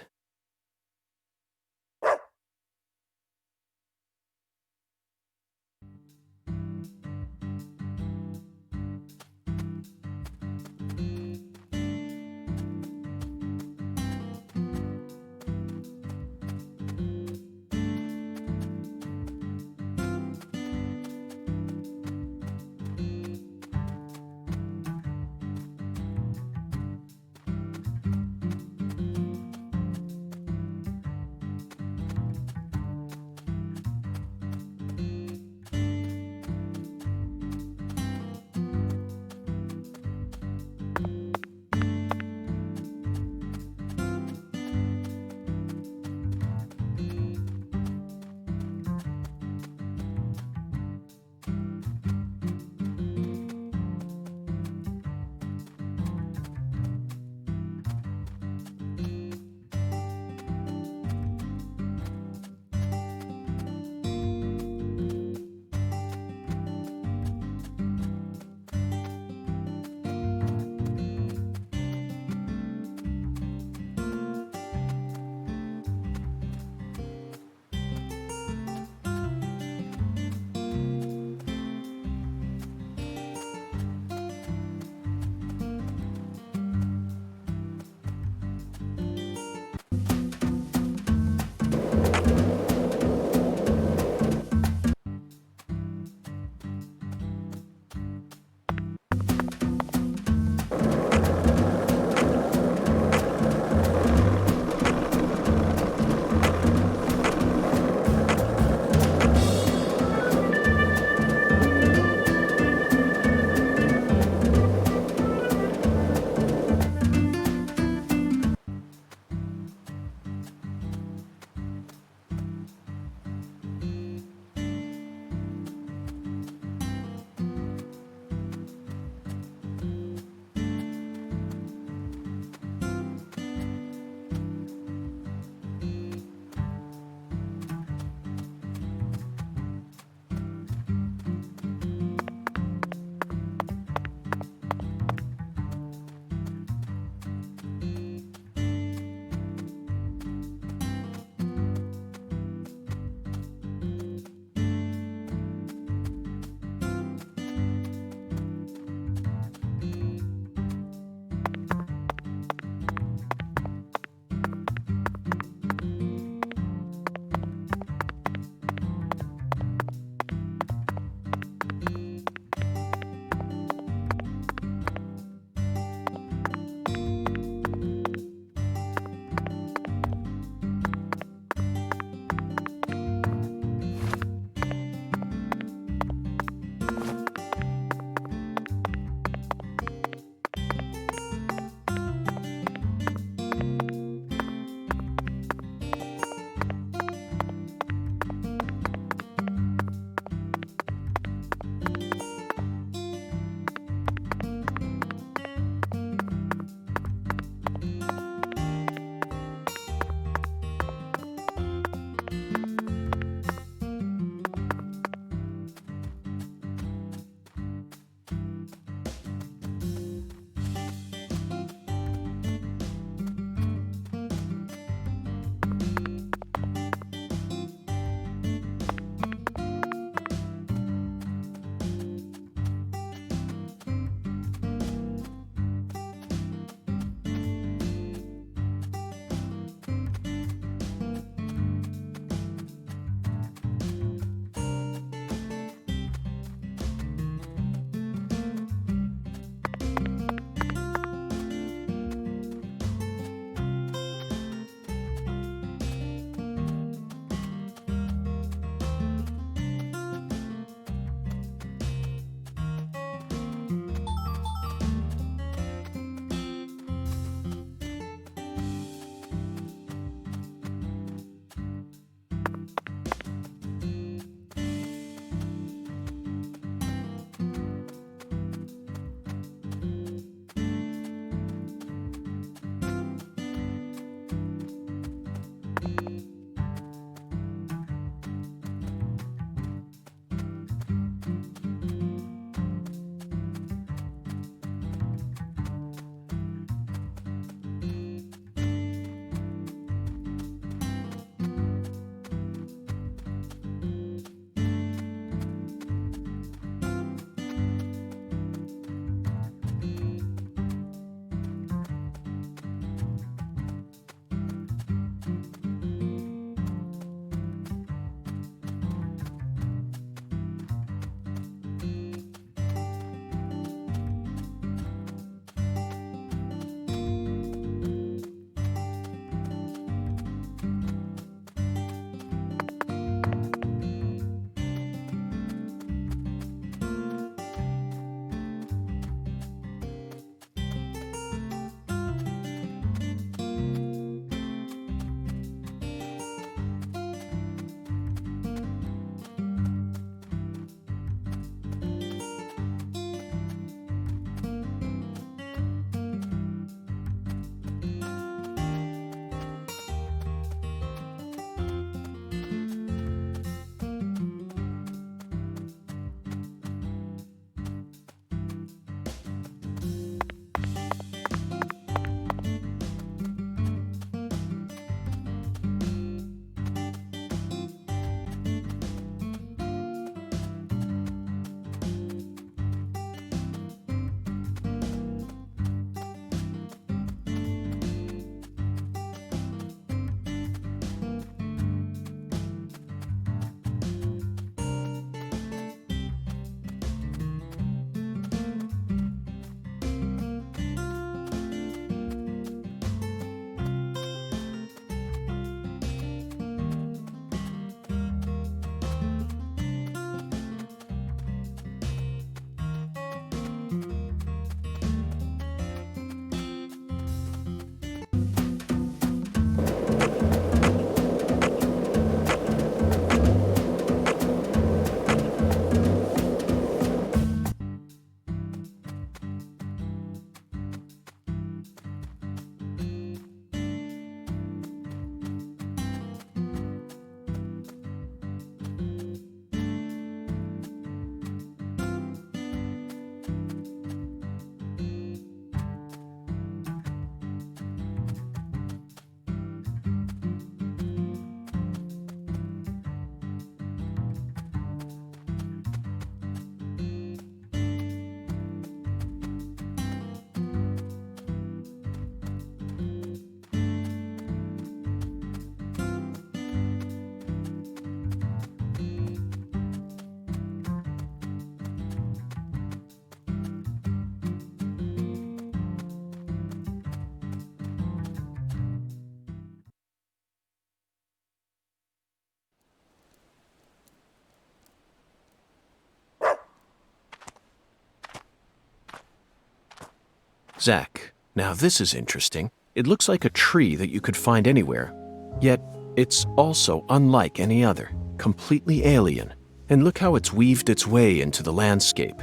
Zach, now this is interesting. It looks like a tree that you could find anywhere, yet it's also unlike any other, completely alien. And look how it's weaved its way into the landscape.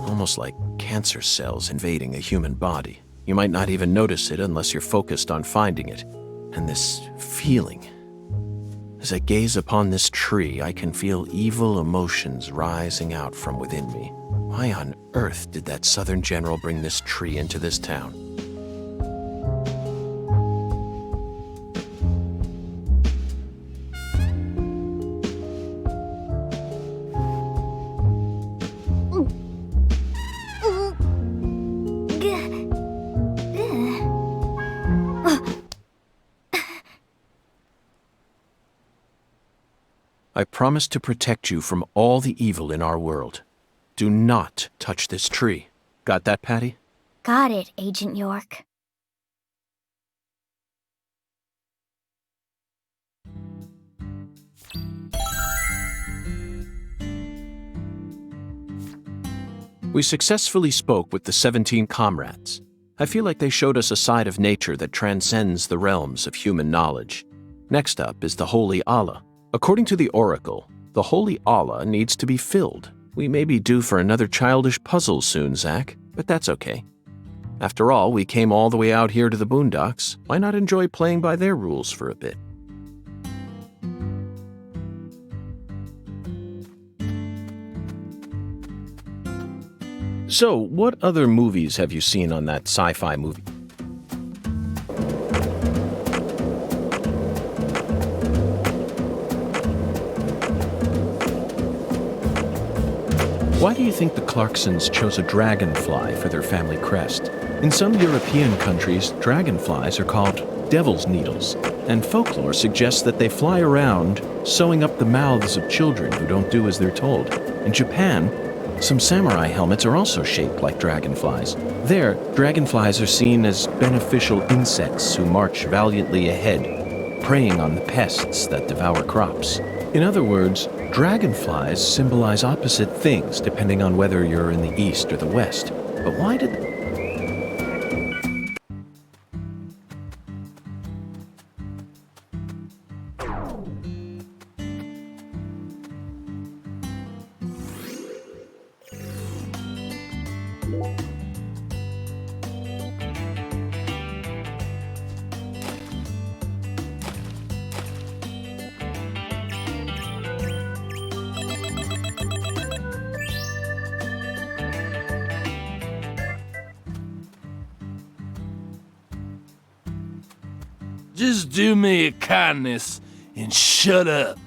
Almost like cancer cells invading a human body. You might not even notice it unless you're focused on finding it. And this feeling. As I gaze upon this tree, I can feel evil emotions rising out from within me. Why on earth did that Southern general bring this tree into this town? I promise to protect you from all the evil in our world. Do not touch this tree. Got that, Patty? Got it, Agent York. We successfully spoke with the 17 comrades. I feel like they showed us a side of nature that transcends the realms of human knowledge. Next up is the Holy Allah. According to the Oracle, the Holy Allah needs to be filled. We may be due for another childish puzzle soon, Zach, but that's okay. After all, we came all the way out here to the boondocks. Why not enjoy playing by their rules for a bit? So, what other movies have you seen on that sci-fi movie? Why do you think the Clarksons chose a dragonfly for their family crest? In some European countries, dragonflies are called devil's needles, and folklore suggests that they fly around sewing up the mouths of children who don't do as they're told. In Japan, some samurai helmets are also shaped like dragonflies. There, dragonflies are seen as beneficial insects who march valiantly ahead, preying on the pests that devour crops. In other words, dragonflies symbolize opposite things depending on whether you're in the east or the west. But why did... Just do me a kindness and shut up.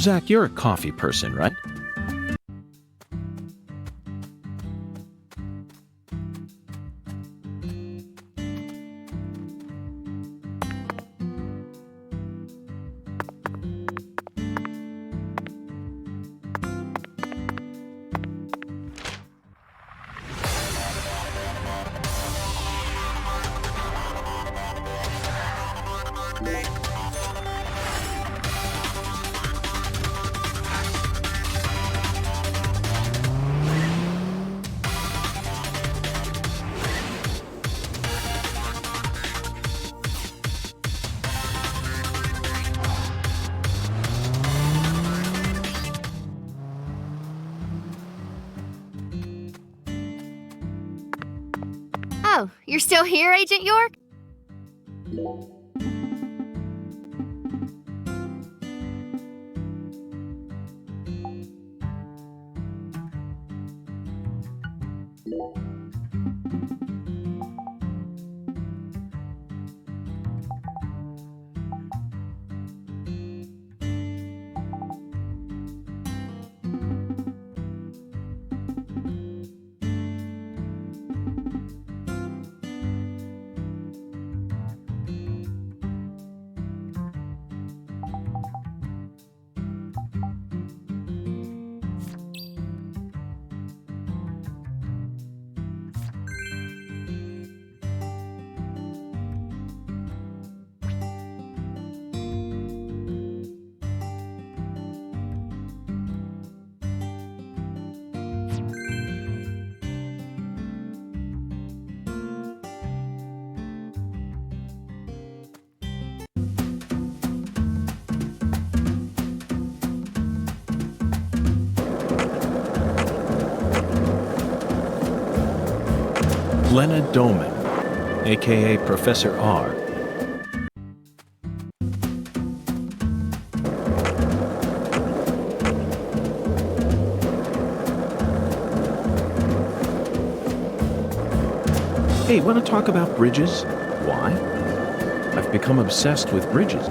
Zach, you're a coffee person, right? Oh, you're still here, Agent York? Lena Doman, aka Professor R. Hey, want to talk about bridges? Why? I've become obsessed with bridges.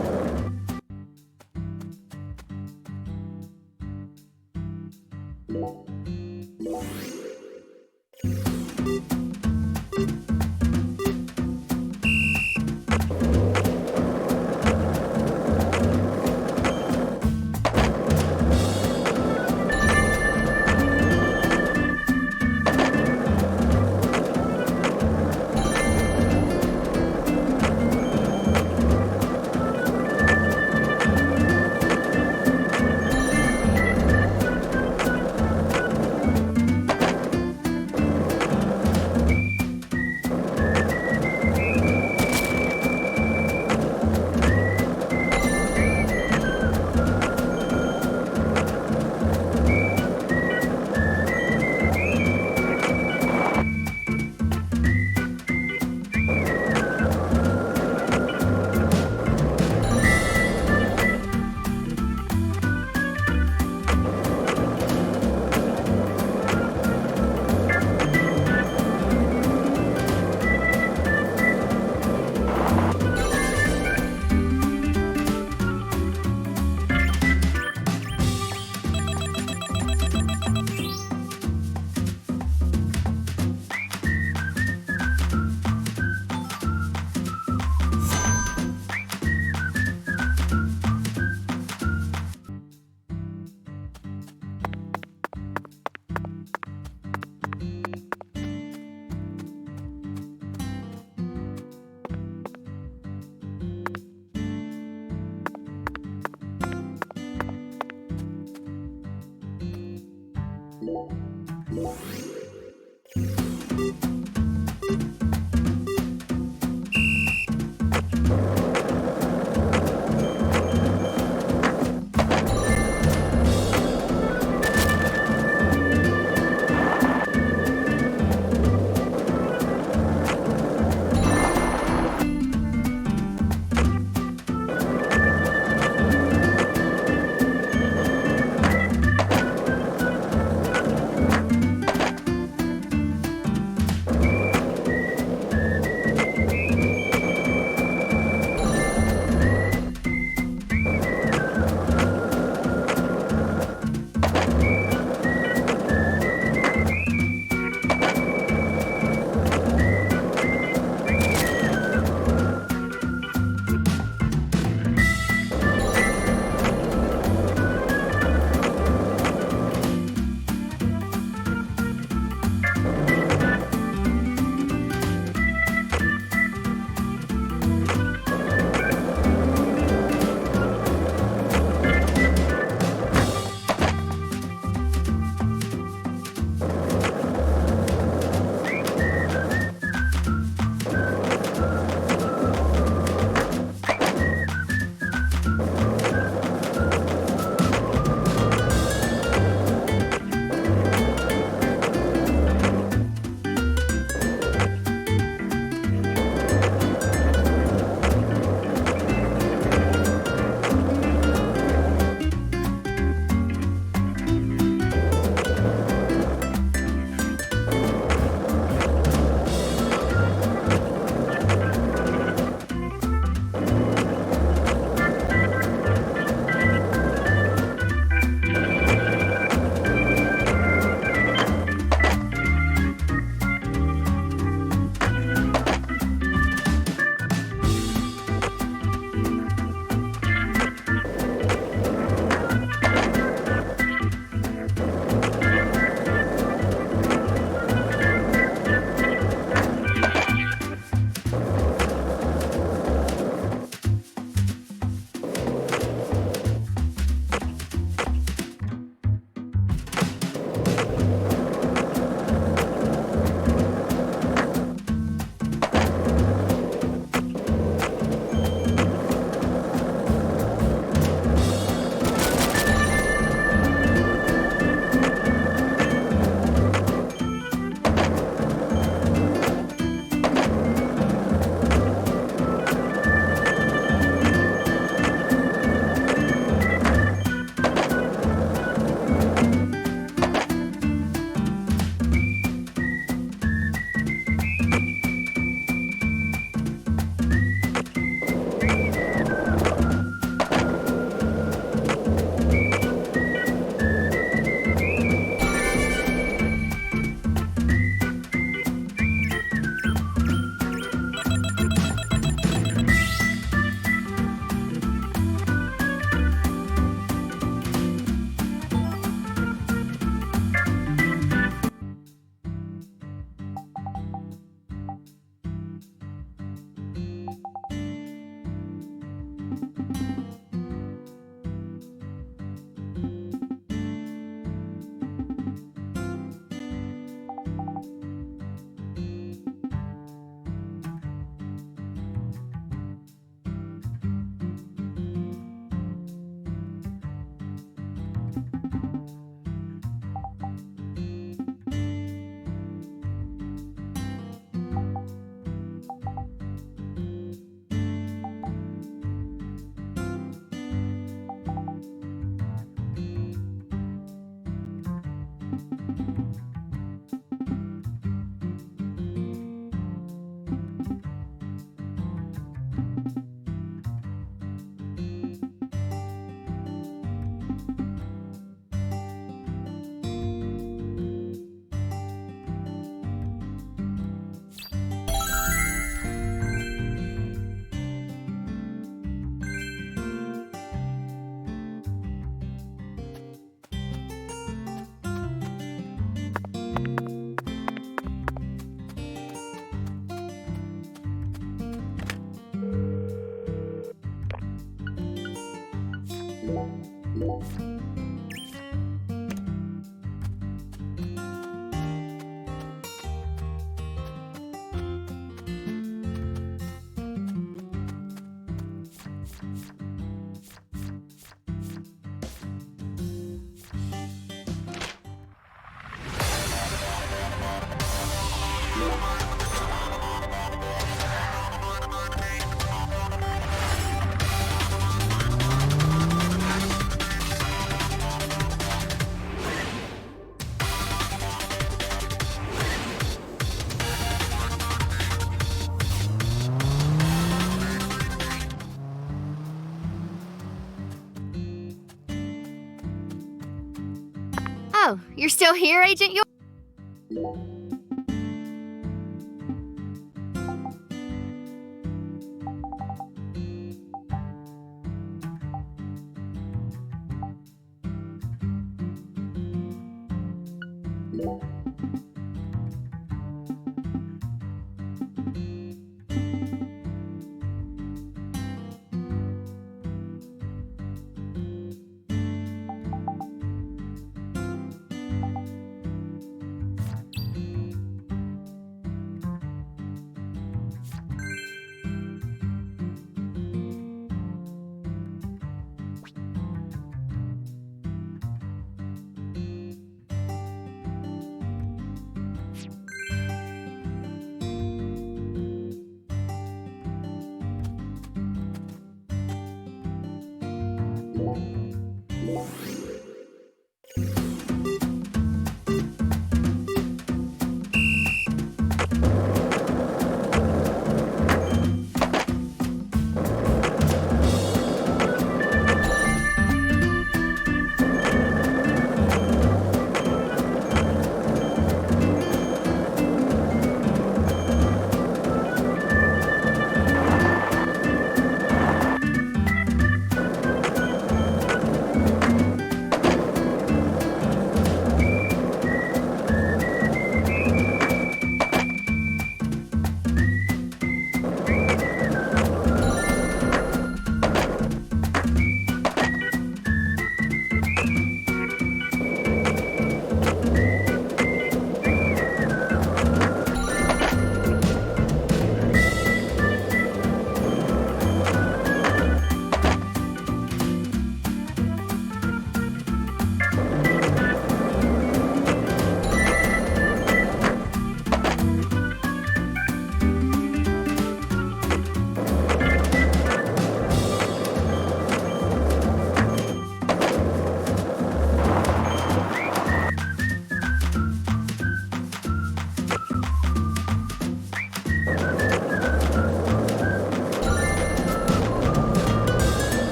Oh, you're still here, Agent York?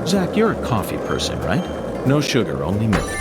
Zach, you're a coffee person, right? No sugar, only milk.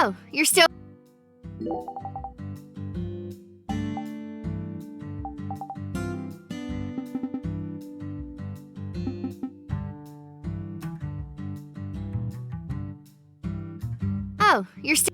Oh, you're still... Oh, you're still...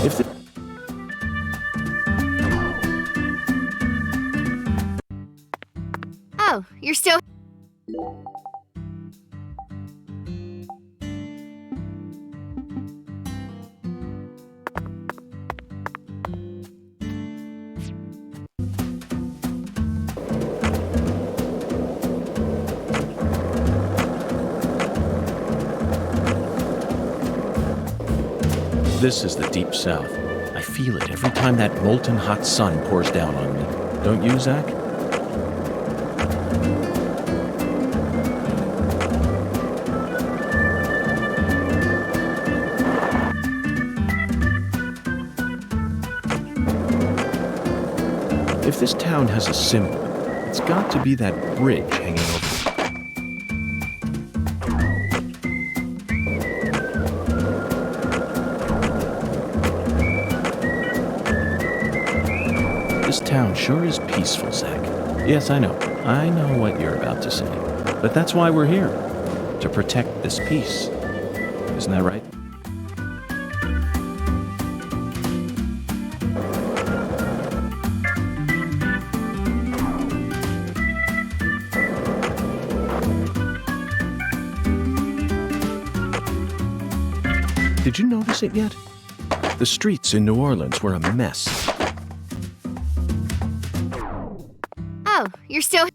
If the Oh, you're still... This is the Deep South. I feel it every time that molten hot sun pours down on me. Don't you, Zach? If this town has a symbol, it's got to be that bridge hanging over. This town sure is peaceful, Zach. Yes, I know. I know what you're about to say. But that's why we're here. To protect this peace. Isn't that right? Did you notice it yet? The streets in New Orleans were a mess. Oh, you're still...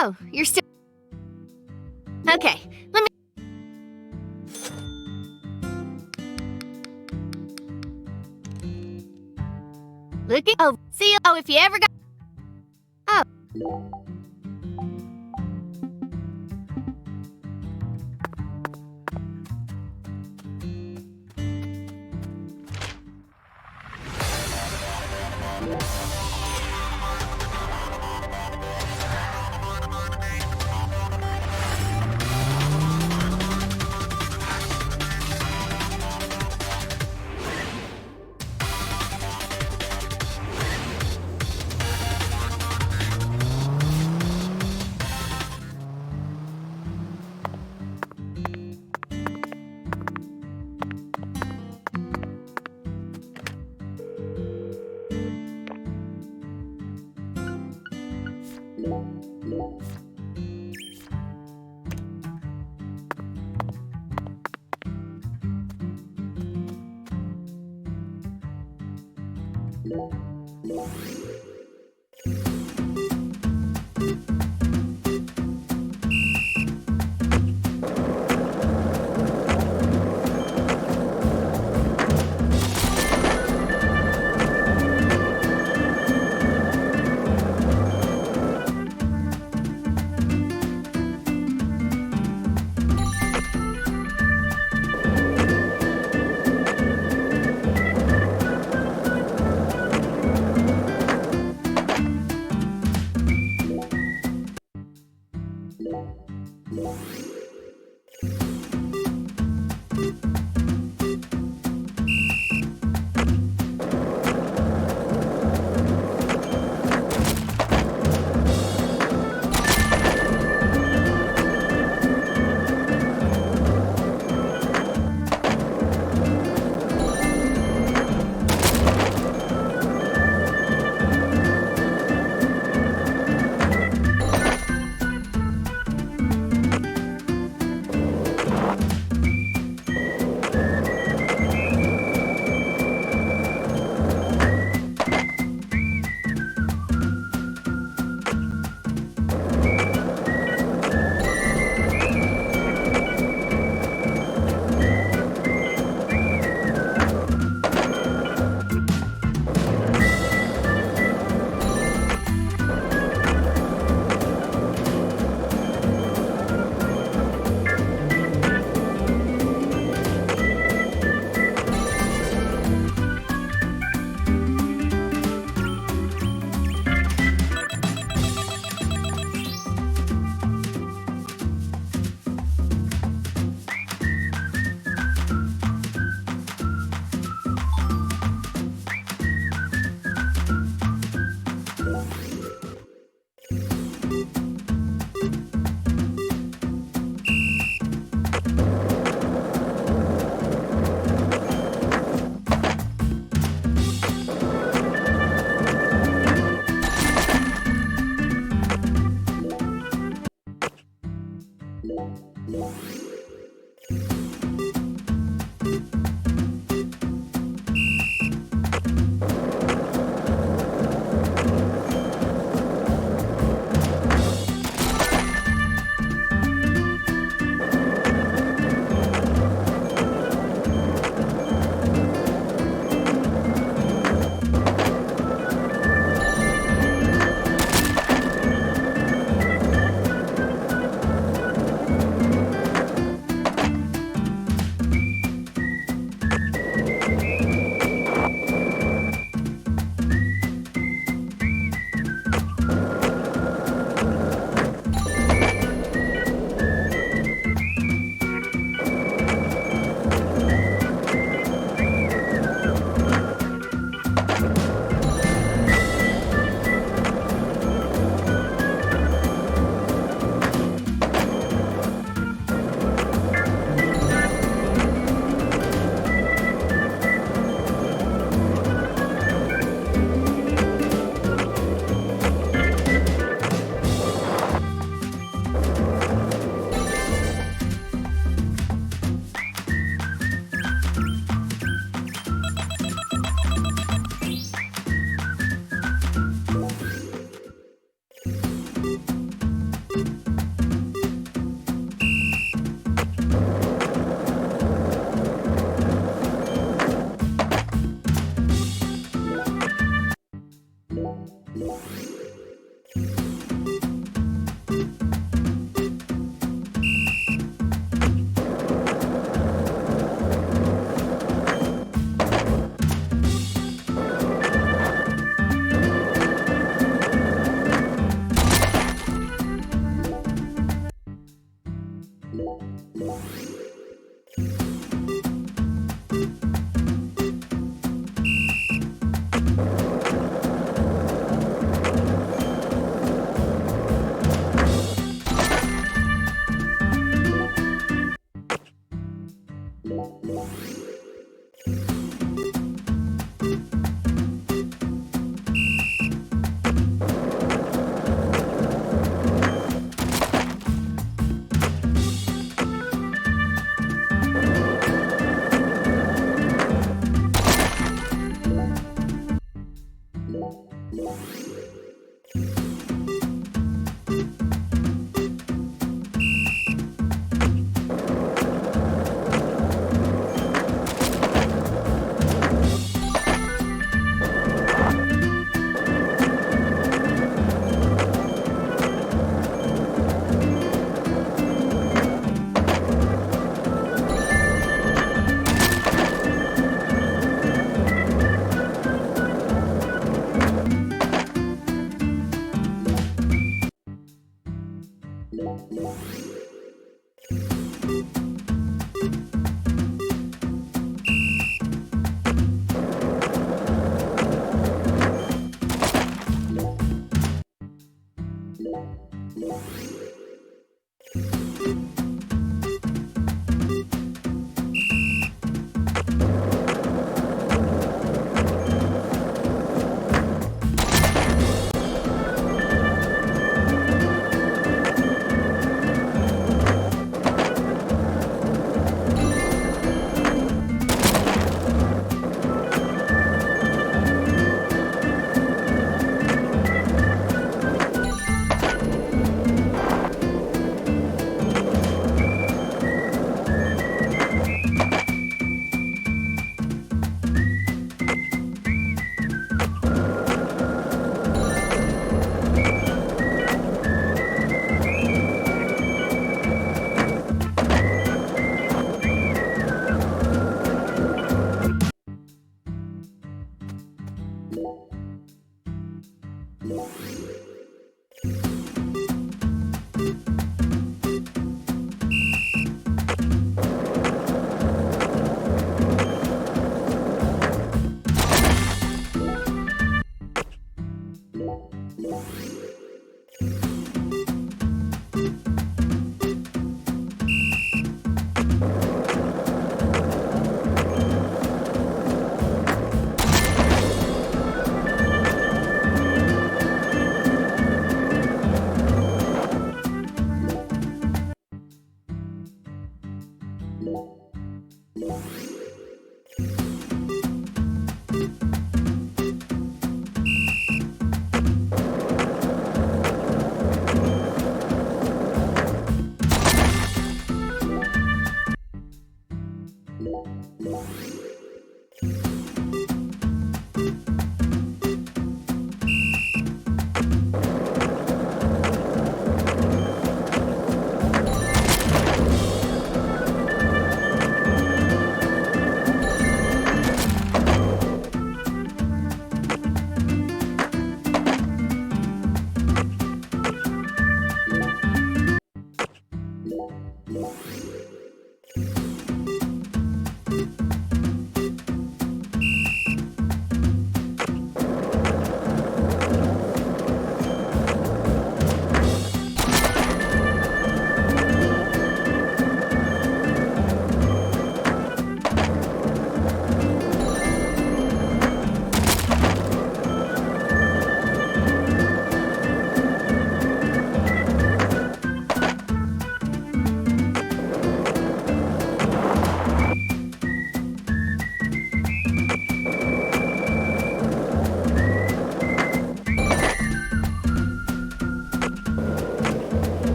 Oh, you're still. Okay, let me. Looking. Oh, see you. Oh, if you ever got. Oh.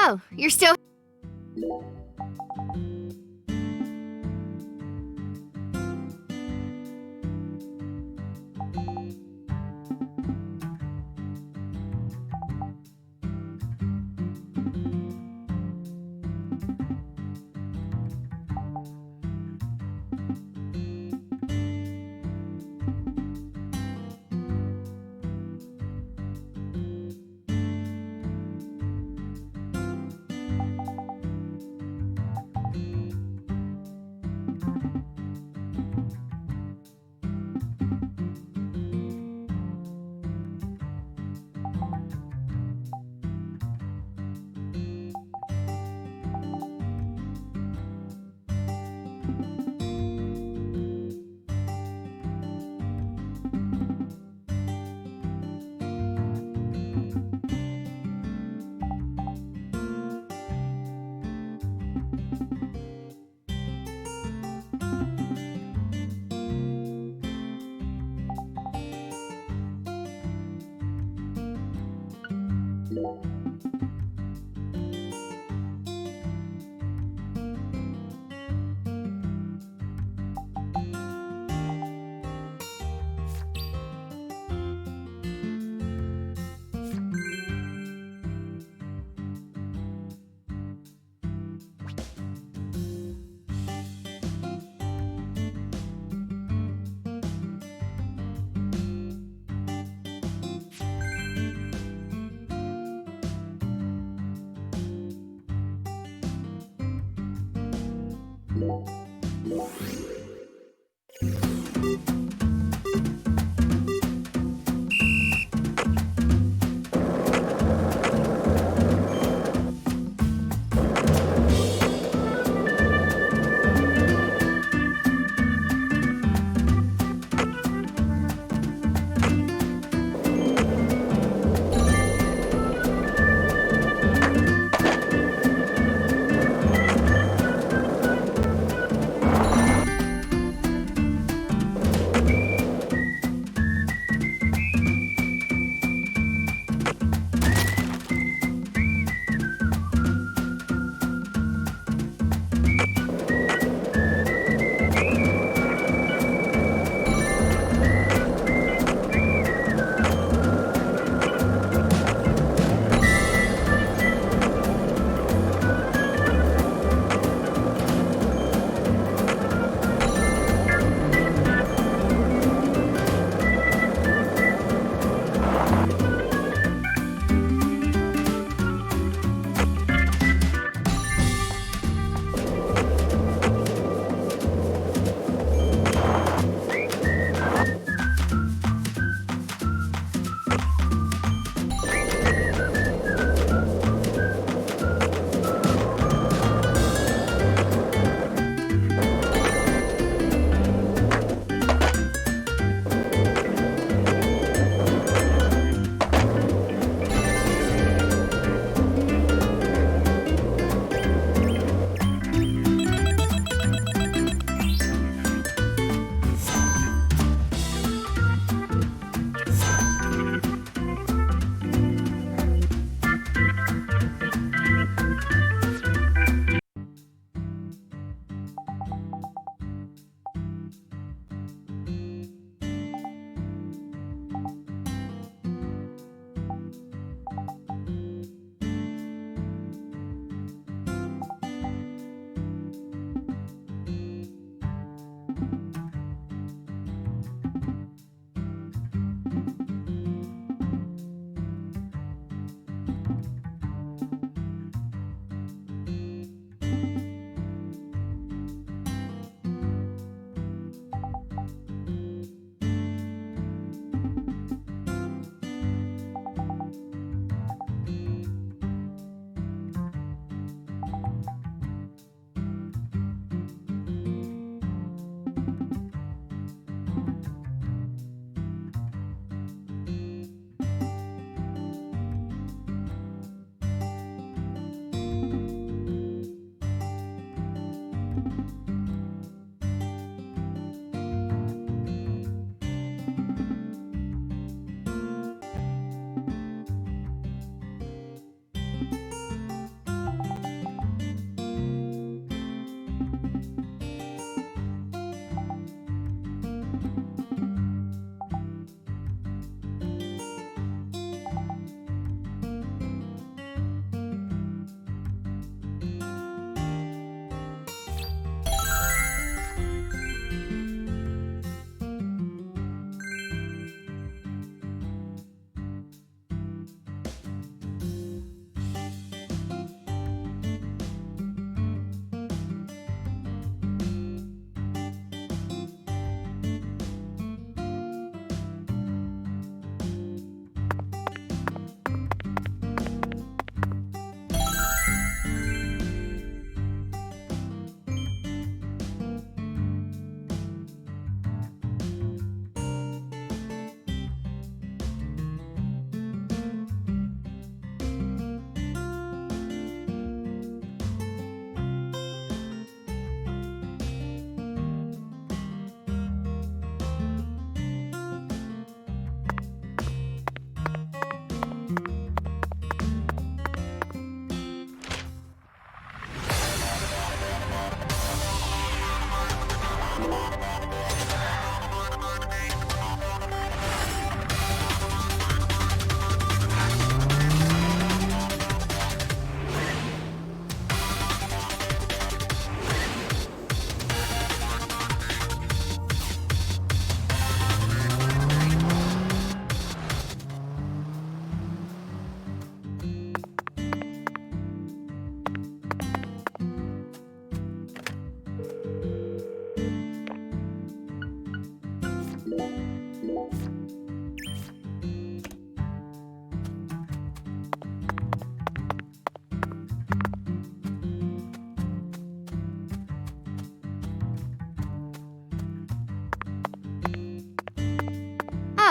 Oh, you're still.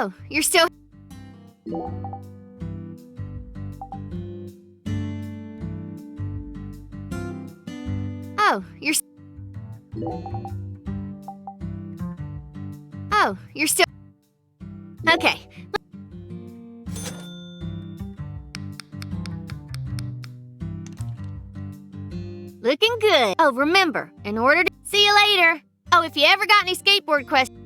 Oh, you're still... Oh, you're... Oh, you're still... Okay. Looking good. Oh, remember, in order to... See you later. Oh, if you ever got any skateboard questions...